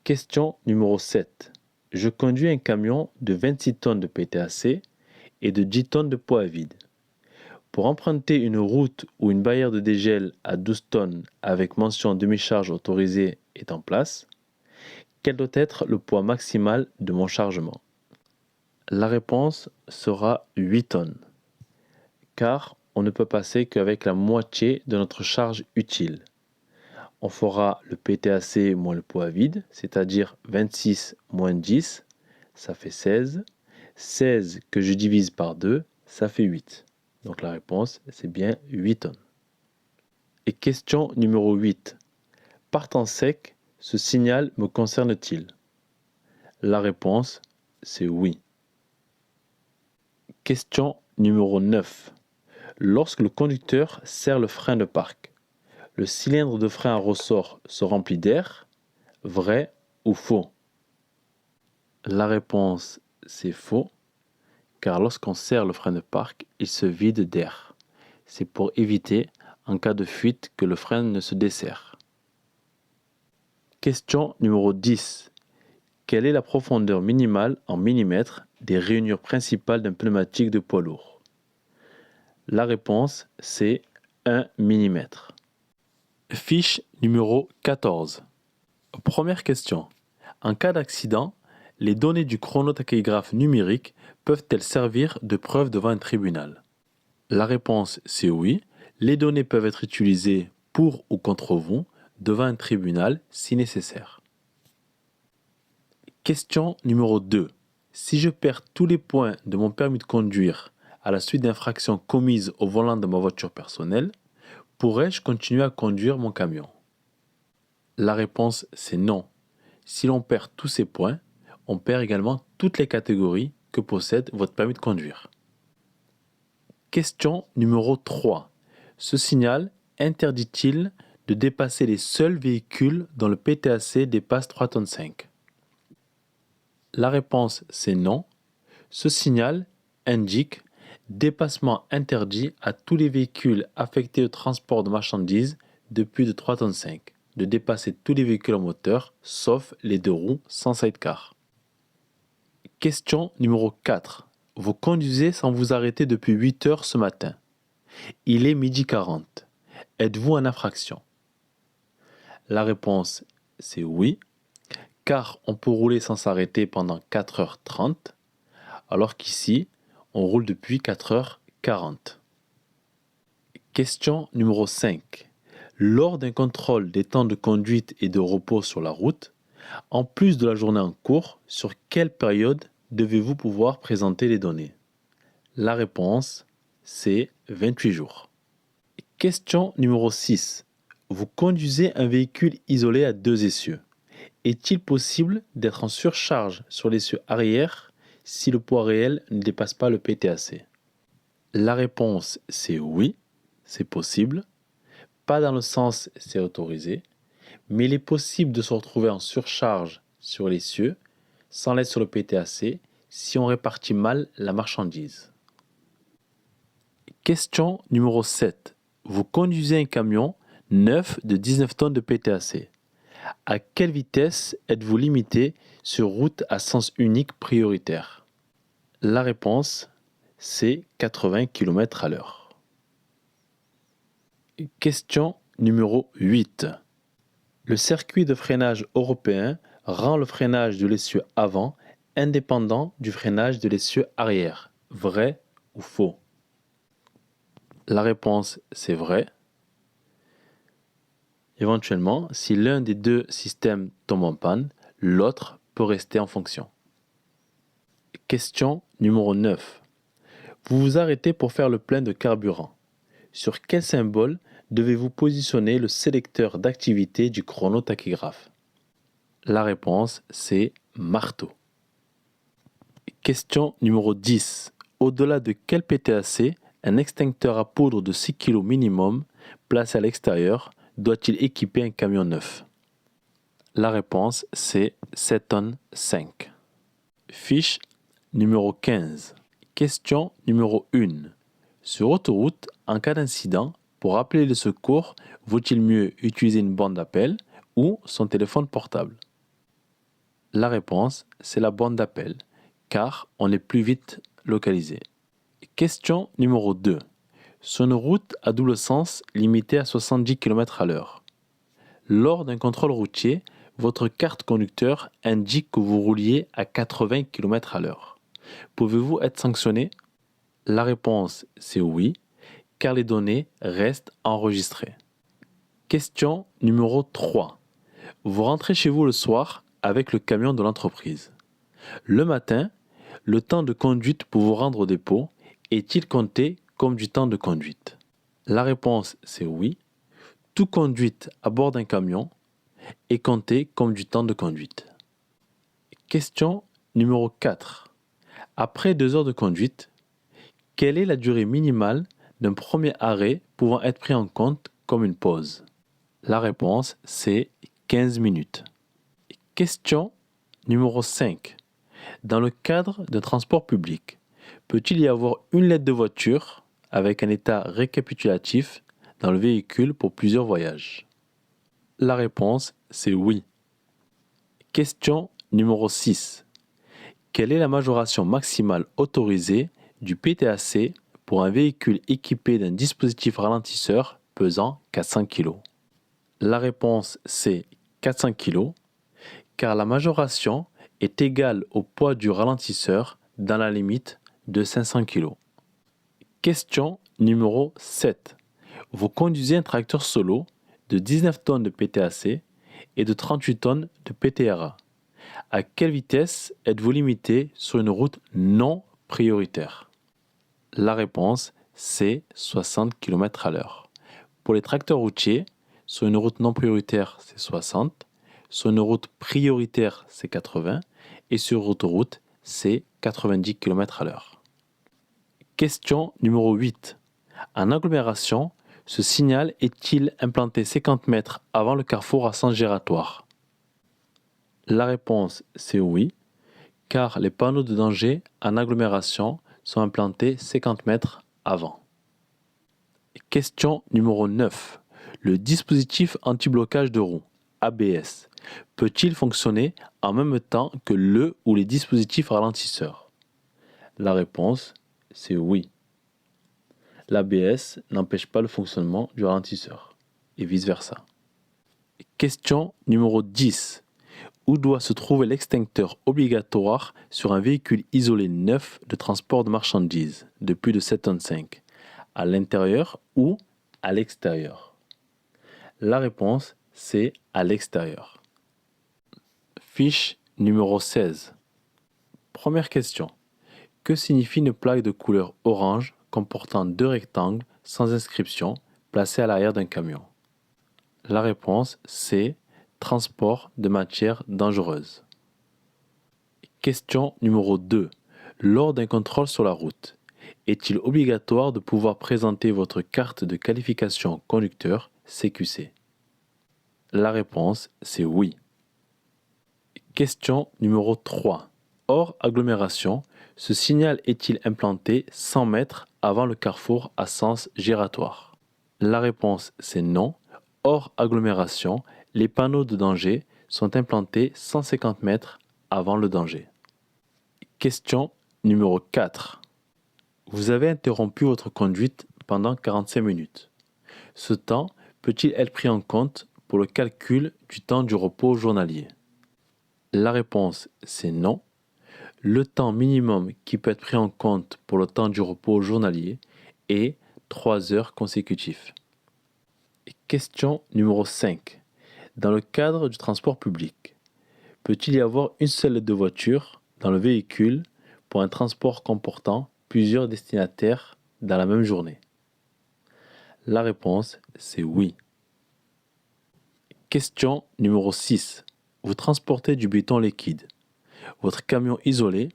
Question numéro 7. Je conduis un camion de 26 tonnes de PTAC et de 10 tonnes de poids à vide. Pour emprunter une route où une barrière de dégel à 12 tonnes avec mention demi-charge autorisée est en place, quel doit être le poids maximal de mon chargement? La réponse sera 8 tonnes, car on ne peut passer qu'avec la moitié de notre charge utile. On fera le PTAC moins le poids à vide, c'est-à-dire 26 moins 10, ça fait 16. 16 que je divise par 2, ça fait 8. Donc la réponse, c'est bien 8 tonnes. Et question numéro 8. Partant sec, ce signal me concerne-t-il? La réponse, c'est oui. Question numéro 9. Lorsque le conducteur serre le frein de parc, le cylindre de frein à ressort se remplit d'air, vrai ou faux? La réponse, c'est faux, car lorsqu'on serre le frein de parc, il se vide d'air. C'est pour éviter, en cas de fuite, que le frein ne se desserre. Question numéro 10. Quelle est la profondeur minimale en millimètres des rainures principales d'un pneumatique de poids lourd? La réponse, c'est 1 mm. Fiche numéro 14. Première question. En cas d'accident, les données du chronotachygraphe numérique peuvent-elles servir de preuve devant un tribunal? La réponse, c'est oui. Les données peuvent être utilisées pour ou contre vous devant un tribunal si nécessaire. Question numéro 2. Si je perds tous les points de mon permis de conduire à la suite d'infractions commises au volant de ma voiture personnelle, pourrais-je continuer à conduire mon camion? La réponse, c'est non. Si l'on perd tous ces points, on perd également toutes les catégories que possède votre permis de conduire. Question numéro 3. Ce signal interdit-il de dépasser les seuls véhicules dont le PTAC dépasse 3,5 tonnes? La réponse, c'est non. Ce signal indique dépassement interdit à tous les véhicules affectés au transport de marchandises de plus de 3,5 tonnes, de dépasser tous les véhicules en moteur, sauf les 2 roues sans sidecar. Question numéro 4. Vous conduisez sans vous arrêter depuis 8 heures ce matin. Il est 12h40. Êtes-vous en infraction? La réponse, c'est oui, car on peut rouler sans s'arrêter pendant 4h30, alors qu'ici, on roule depuis 4h40. Question numéro 5. Lors d'un contrôle des temps de conduite et de repos sur la route, en plus de la journée en cours, sur quelle période devez-vous pouvoir présenter les données? La réponse, c'est 28 jours. Question numéro 6. Vous conduisez un véhicule isolé à 2 essieux. Est-il possible d'être en surcharge sur l'essieu arrière si le poids réel ne dépasse pas le PTAC? La réponse, c'est oui, c'est possible. Pas dans le sens c'est autorisé, mais il est possible de se retrouver en surcharge sur l'essieu sans l'être sur le PTAC si on répartit mal la marchandise. Question numéro 7. Vous conduisez un camion neuf de 19 tonnes de PTAC. À quelle vitesse êtes-vous limité sur route à sens unique prioritaire? La réponse, c'est 80 km/h. Question numéro 8. Le circuit de freinage européen rend le freinage de l'essieu avant indépendant du freinage de l'essieu arrière. Vrai ou faux? La réponse, c'est vrai. Éventuellement, si l'un des deux systèmes tombe en panne, l'autre peut rester en fonction. Question numéro 9. Vous vous arrêtez pour faire le plein de carburant. Sur quel symbole devez-vous positionner le sélecteur d'activité du chronotachygraphe? La réponse, c'est marteau. Question numéro 10. Au-delà de quel PTAC un extincteur à poudre de 6 kg minimum placé à l'extérieur doit-il équiper un camion neuf? La réponse, c'est 7,5 tonnes. Fiche numéro 15. Question numéro 1. Sur autoroute, en cas d'incident, pour appeler le secours, vaut-il mieux utiliser une bande d'appel ou son téléphone portable? La réponse, c'est la bande d'appel, car on est plus vite localisé. Question numéro 2. Sur une route à double sens limitée à 70 km/h. Lors d'un contrôle routier, votre carte conducteur indique que vous rouliez à 80 km/h. Pouvez-vous être sanctionné? La réponse, c'est oui, car les données restent enregistrées. Question numéro 3. Vous rentrez chez vous le soir avec le camion de l'entreprise. Le matin, le temps de conduite pour vous rendre au dépôt est-il compté comme du temps de conduite? La réponse, c'est oui. Toute conduite à bord d'un camion est comptée comme du temps de conduite. Question numéro 4. Après 2 heures de conduite, Quelle est la durée minimale d'un premier arrêt pouvant être pris en compte comme une pause? La réponse, c'est 15 minutes. Question numéro 5. Dans le cadre d'un transport public, peut-il y avoir une lettre de voiture avec un état récapitulatif dans le véhicule pour plusieurs voyages? La réponse, c'est oui. Question numéro 6. Quelle est la majoration maximale autorisée du PTAC pour un véhicule équipé d'un dispositif ralentisseur pesant 400 kg? La réponse, c'est 400 kg, car la majoration est égale au poids du ralentisseur dans la limite de 500 kg. Question numéro 7. Vous conduisez un tracteur solo de 19 tonnes de PTAC et de 38 tonnes de PTRA. À quelle vitesse êtes-vous limité sur une route non prioritaire? La réponse, c'est 60 km/h. Pour les tracteurs routiers, sur une route non prioritaire, c'est 60. Sur une route prioritaire, c'est 80. Et sur autoroute, c'est 90 km/h. Question numéro 8. En agglomération, ce signal est-il implanté 50 mètres avant le carrefour à sens giratoire? La réponse, c'est oui, car les panneaux de danger en agglomération sont implantés 50 mètres avant. Question numéro 9. Le dispositif anti-blocage de roue, ABS, peut-il fonctionner en même temps que le ou les dispositifs ralentisseurs? La réponse, c'est oui. L'ABS n'empêche pas le fonctionnement du ralentisseur, et vice-versa. Question numéro 10. Où doit se trouver l'extincteur obligatoire sur un véhicule isolé neuf de transport de marchandises de plus de 7,5 tonnes? À l'intérieur ou à l'extérieur? La réponse, c'est à l'extérieur. Fiche numéro 16. Première question. Que signifie une plaque de couleur orange comportant 2 rectangles sans inscription placés à l'arrière d'un camion? La réponse, c'est transport de matières dangereuses. Question numéro 2. Lors d'un contrôle sur la route, est-il obligatoire de pouvoir présenter votre carte de qualification conducteur CQC? La réponse, c'est oui. Question numéro 3. Hors agglomération, ce signal est-il implanté 100 mètres avant le carrefour à sens giratoire? La réponse, c'est non. Hors agglomération, les panneaux de danger sont implantés 150 mètres avant le danger. Question numéro 4. Vous avez interrompu votre conduite pendant 45 minutes. Ce temps peut-il être pris en compte pour le calcul du temps du repos journalier? La réponse, c'est non. Le temps minimum qui peut être pris en compte pour le temps du repos journalier est 3 heures consécutives. Question numéro 5. Dans le cadre du transport public, peut-il y avoir une seule lettre de voiture dans le véhicule pour un transport comportant plusieurs destinataires dans la même journée? La réponse, c'est oui. Question numéro 6. Vous transportez du béton liquide. Votre camion isolé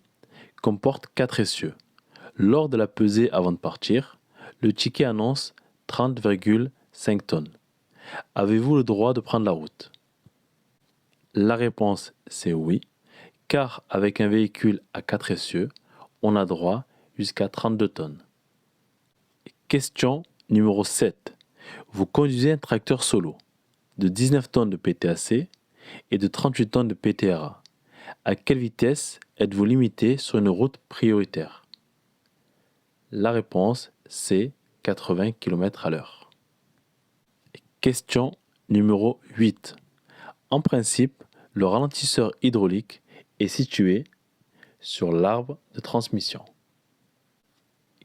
comporte 4 essieux. Lors de la pesée avant de partir, le ticket annonce 30,5 tonnes. Avez-vous le droit de prendre la route? La réponse, c'est oui, car avec un véhicule à 4 essieux, on a droit jusqu'à 32 tonnes. Question numéro 7. Vous conduisez un tracteur solo de 19 tonnes de PTAC et de 38 tonnes de PTRA. À quelle vitesse êtes-vous limité sur une route prioritaire? La réponse, c'est 80 km/h. Question numéro 8. En principe, le ralentisseur hydraulique est situé sur l'arbre de transmission.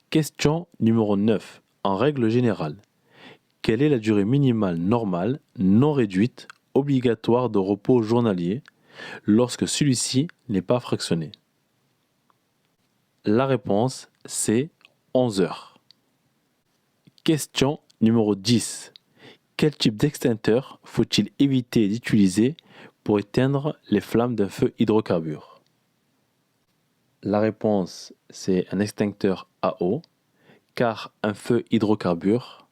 Question numéro 9. En règle générale, quelle est la durée minimale normale, non réduite, obligatoire de repos journalier lorsque celui-ci n'est pas fractionné? La réponse, c'est 11 heures. Question numéro 10. Quel type d'extincteur faut-il éviter d'utiliser pour éteindre les flammes d'un feu hydrocarbure? La réponse, c'est un extincteur à eau, car un feu hydrocarbure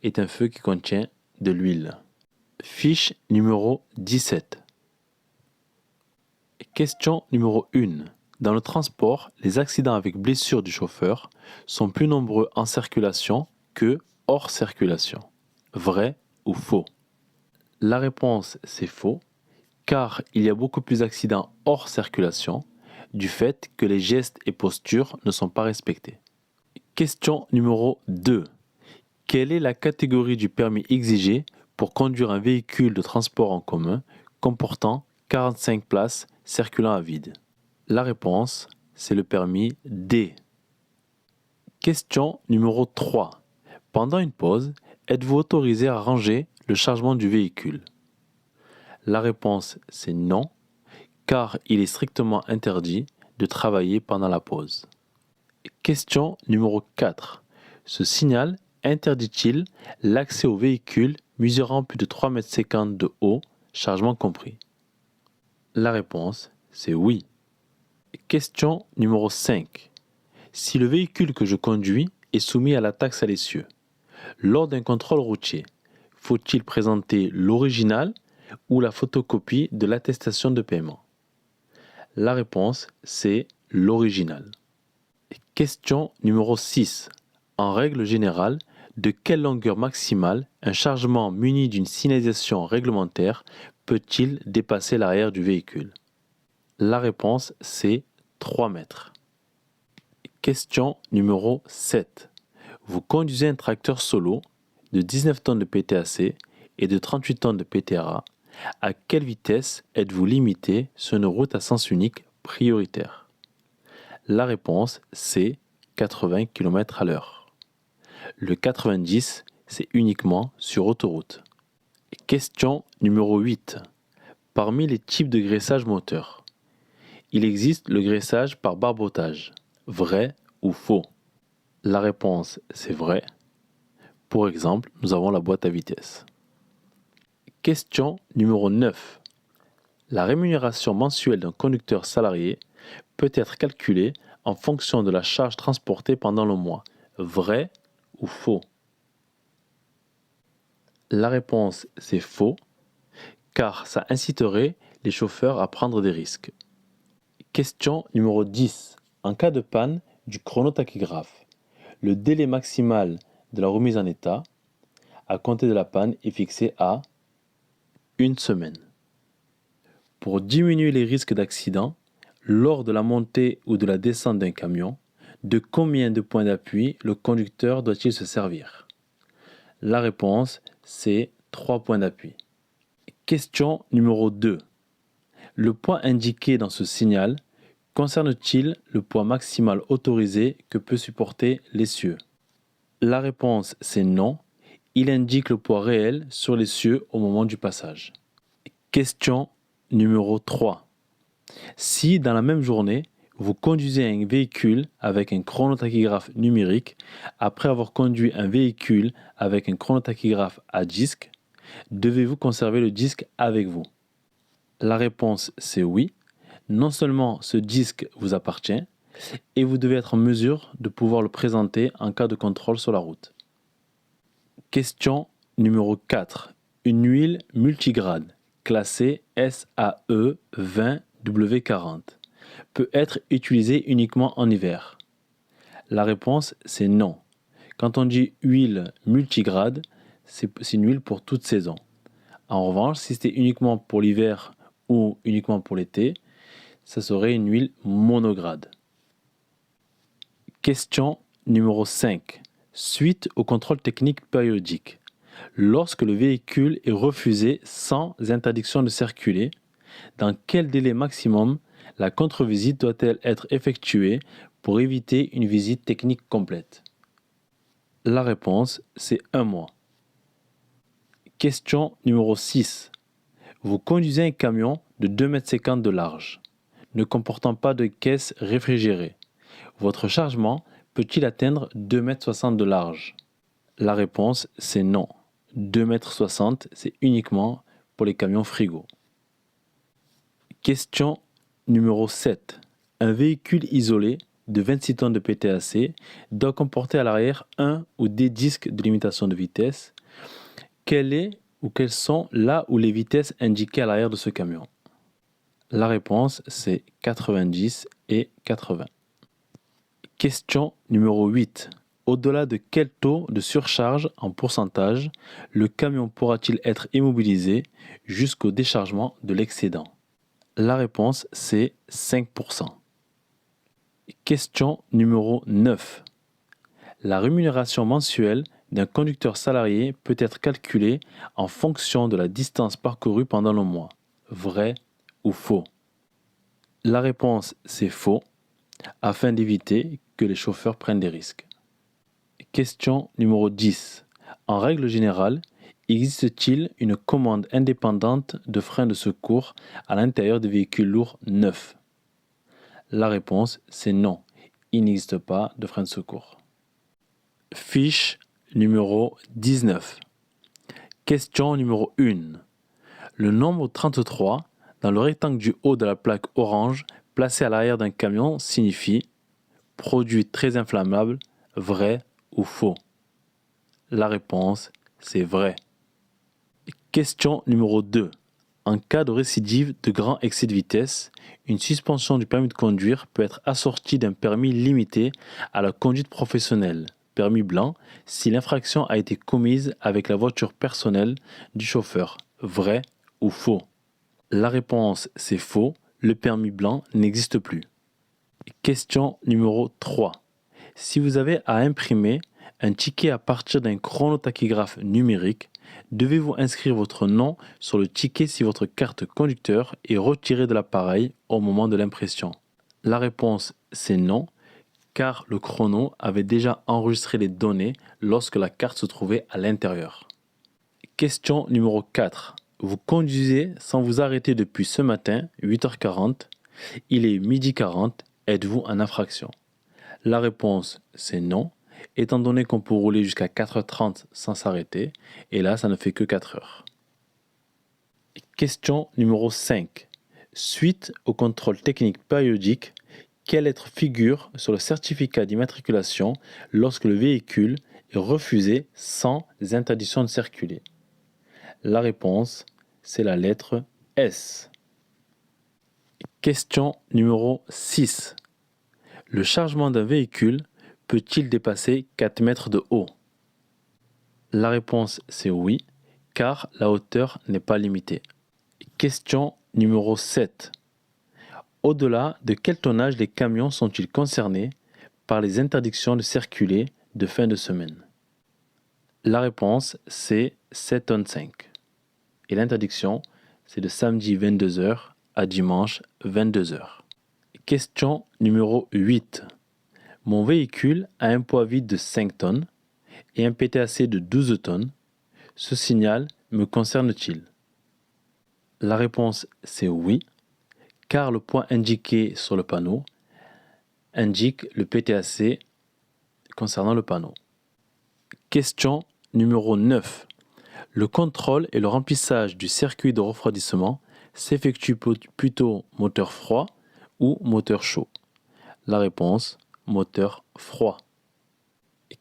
est un feu qui contient de l'huile. Fiche numéro 17. Question numéro 1. Dans le transport, les accidents avec blessure du chauffeur sont plus nombreux en circulation que hors circulation. Vrai ou faux? La réponse, c'est faux, car il y a beaucoup plus d'accidents hors circulation du fait que les gestes et postures ne sont pas respectés. Question numéro 2. Quelle est la catégorie du permis exigé pour conduire un véhicule de transport en commun comportant 45 places circulant à vide? La réponse, c'est le permis D. Question numéro 3. Pendant une pause, êtes-vous autorisé à ranger le chargement du véhicule? La réponse, c'est non, car il est strictement interdit de travailler pendant la pause. Question numéro 4. Ce signal interdit-il l'accès aux véhicules mesurant plus de 3,50 m de haut, chargement compris? La réponse, c'est oui. Question numéro 5. Si le véhicule que je conduis est soumis à la taxe à l'essieu, lors d'un contrôle routier, faut-il présenter l'original ou la photocopie de l'attestation de paiement? La réponse, c'est l'original. Question numéro 6. En règle générale, de quelle longueur maximale un chargement muni d'une signalisation réglementaire peut-il dépasser l'arrière du véhicule? La réponse, c'est 3 mètres. Question numéro 7. Vous conduisez un tracteur solo de 19 tonnes de PTAC et de 38 tonnes de PTRA. À quelle vitesse êtes-vous limité sur une route à sens unique prioritaire? La réponse, c'est 80 km/h. Le 90, c'est uniquement sur autoroute. Question numéro 8. Parmi les types de graissage moteur, il existe le graissage par barbotage. Vrai ou faux? La réponse, c'est vrai. Pour exemple, nous avons la boîte à vitesse. Question numéro 9. La rémunération mensuelle d'un conducteur salarié peut être calculée en fonction de la charge transportée pendant le mois. Vrai ou faux? La réponse, c'est faux, car ça inciterait les chauffeurs à prendre des risques. Question numéro 10. En cas de panne du chronotachygraphe, le délai maximal de la remise en état à compter de la panne est fixé à 1 semaine. Pour diminuer les risques d'accident, lors de la montée ou de la descente d'un camion, de combien de points d'appui le conducteur doit-il se servir? La réponse, c'est 3 points d'appui. Question numéro 2. Le poids indiqué dans ce signal concerne-t-il le poids maximal autorisé que peut supporter l'essieu? La réponse, c'est non. Il indique le poids réel sur l'essieu au moment du passage. Question numéro 3. Si dans la même journée, vous conduisez un véhicule avec un chronotachygraphe numérique après avoir conduit un véhicule avec un chronotachygraphe à disque, devez-vous conserver le disque avec vous? La réponse, c'est oui. Non seulement ce disque vous appartient, et vous devez être en mesure de pouvoir le présenter en cas de contrôle sur la route. Question numéro 4. Une huile multigrade classée SAE 20W40 peut être utilisée uniquement en hiver? La réponse, c'est non. Quand on dit huile multigrade, c'est une huile pour toute saison. En revanche, si c'était uniquement pour l'hiver ou uniquement pour l'été, ça serait une huile monograde. Question numéro 5. Suite au contrôle technique périodique, lorsque le véhicule est refusé sans interdiction de circuler, dans quel délai maximum la contre-visite doit-elle être effectuée pour éviter une visite technique complète? La réponse, c'est 1 mois. Question numéro 6. Vous conduisez un camion de 2,50 m de large, ne comportant pas de caisse réfrigérée. Votre chargement peut-il atteindre 2,60 m de large? La réponse, c'est non. 2,60 m, c'est uniquement pour les camions frigo. Question numéro 7. Un véhicule isolé de 26 tonnes de PTAC doit comporter à l'arrière un ou des disques de limitation de vitesse. Quelles sont là où les vitesses indiquées à l'arrière de ce camion? La réponse, c'est 90 et 80. Question numéro 8. Au-delà de quel taux de surcharge en pourcentage le camion pourra-t-il être immobilisé jusqu'au déchargement de l'excédent? La réponse, c'est 5%. Question numéro 9. La rémunération mensuelle d'un conducteur salarié peut être calculée en fonction de la distance parcourue pendant le mois. Vrai ou faux? La réponse, c'est faux, afin d'éviter que les chauffeurs prennent des risques. Question numéro 10. En règle générale, existe-t-il une commande indépendante de freins de secours à l'intérieur des véhicules lourds neufs? La réponse, c'est non. Il n'existe pas de frein de secours. Fiche numéro 19. Question numéro 1. Le nombre 33 dans le rectangle du haut de la plaque orange placé à l'arrière d'un camion signifie produit très inflammable, vrai ou faux? La réponse, c'est vrai. Question numéro 2. En cas de récidive de grand excès de vitesse, une suspension du permis de conduire peut être assortie d'un permis limité à la conduite professionnelle, permis blanc, si l'infraction a été commise avec la voiture personnelle du chauffeur. Vrai ou faux? La réponse, c'est faux. Le permis blanc n'existe plus. Question numéro 3. Si vous avez à imprimer un ticket à partir d'un chronotachygraphe numérique, devez-vous inscrire votre nom sur le ticket si votre carte conducteur est retirée de l'appareil au moment de l'impression? La réponse, c'est non, car le chrono avait déjà enregistré les données lorsque la carte se trouvait à l'intérieur. Question numéro 4. Vous conduisez sans vous arrêter depuis ce matin, 8h40. Il est 12h40. Êtes-vous en infraction? La réponse, c'est non, étant donné qu'on peut rouler jusqu'à 4h30 sans s'arrêter, et là, ça ne fait que 4 heures. Question numéro 5. Suite au contrôle technique périodique, quelle lettre figure sur le certificat d'immatriculation lorsque le véhicule est refusé sans interdiction de circuler? La réponse, c'est la lettre S. Question numéro 6. Le chargement d'un véhicule peut-il dépasser 4 mètres de haut? La réponse, c'est oui, car la hauteur n'est pas limitée. Question numéro 7. Au-delà de quel tonnage les camions sont-ils concernés par les interdictions de circuler de fin de semaine? La réponse, c'est 7,5 tonnes. Et l'interdiction, c'est de samedi 22h à dimanche 22h. Question numéro 8. Mon véhicule a un poids vide de 5 tonnes et un PTAC de 12 tonnes. Ce signal me concerne-t-il? La réponse, c'est oui, car le poids indiqué sur le panneau indique le PTAC concernant le panneau. Question numéro 9. Le contrôle et le remplissage du circuit de refroidissement s'effectuent plutôt moteur froid ou moteur chaud? La réponse, moteur froid.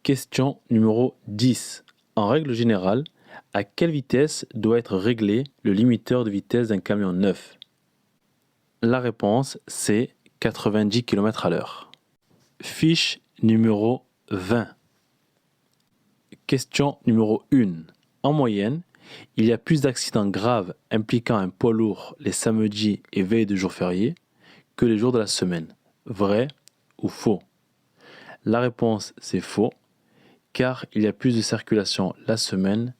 Question numéro 10. En règle générale, à quelle vitesse doit être réglé le limiteur de vitesse d'un camion neuf? La réponse, c'est 90 km/h. Fiche numéro 20. Question numéro 1. En moyenne, il y a plus d'accidents graves impliquant un poids lourd les samedis et veilles de jours fériés que les jours de la semaine. Vrai ou faux? La réponse, c'est faux, car il y a plus de circulation la semaine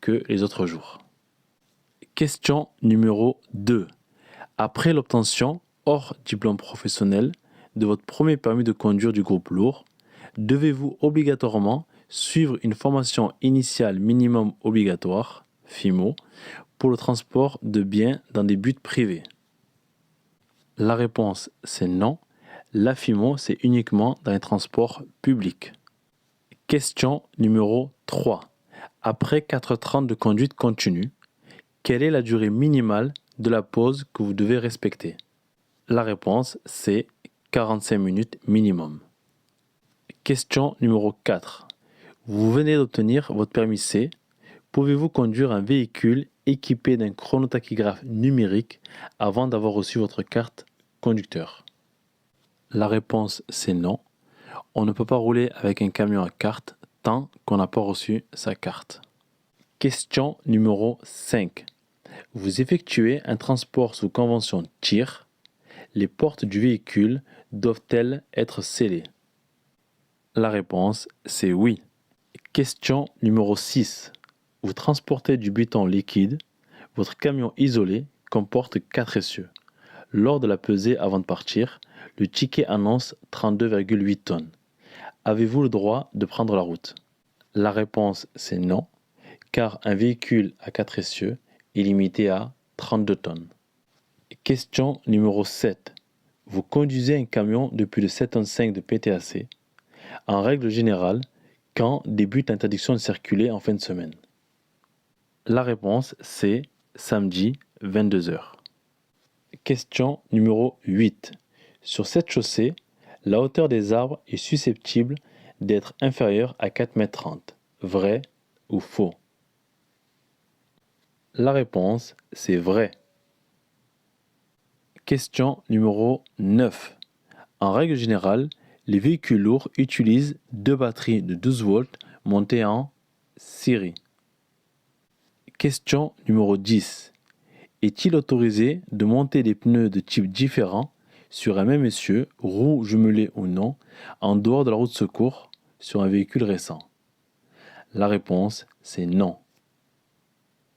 que les autres jours. Question numéro 2. Après l'obtention, hors diplôme professionnel, de votre premier permis de conduire du groupe lourd, devez-vous obligatoirement suivre une formation initiale minimum obligatoire, FIMO, pour le transport de biens dans des buts privés? La réponse, c'est non. La FIMO, c'est uniquement dans les transports publics. Question numéro 3. Après 4h30 de conduite continue, quelle est la durée minimale de la pause que vous devez respecter? La réponse, c'est 45 minutes minimum. Question numéro 4. Vous venez d'obtenir votre permis C. Pouvez-vous conduire un véhicule équipé d'un chronotachygraphe numérique avant d'avoir reçu votre carte conducteur? La réponse, c'est non. On ne peut pas rouler avec un camion à carte tant qu'on n'a pas reçu sa carte. Question numéro 5. Vous effectuez un transport sous convention tir. Les portes du véhicule doivent-elles être scellées? La réponse, c'est oui. Question numéro 6. Vous transportez du béton liquide. Votre camion isolé comporte 4 essieux. Lors de la pesée avant de partir, le ticket annonce 32,8 tonnes. Avez-vous le droit de prendre la route? La réponse, c'est non, car un véhicule à 4 essieux est limité à 32 tonnes. Question numéro 7. Vous conduisez un camion de plus de 7,5 tonnes de PTAC. En règle générale, quand débute l'interdiction de circuler en fin de semaine? La réponse, c'est samedi, 22h. Question numéro 8. Sur cette chaussée, la hauteur des arbres est susceptible d'être inférieure à 4,30 m. Vrai ou faux? La réponse, c'est vrai. Question numéro 9. En règle générale, les véhicules lourds utilisent 2 batteries de 12 volts montées en série. Question numéro 10. Est-il autorisé de monter des pneus de type différent sur un même essieu, roue jumelée ou non, en dehors de la route de secours sur un véhicule récent? La réponse, c'est non.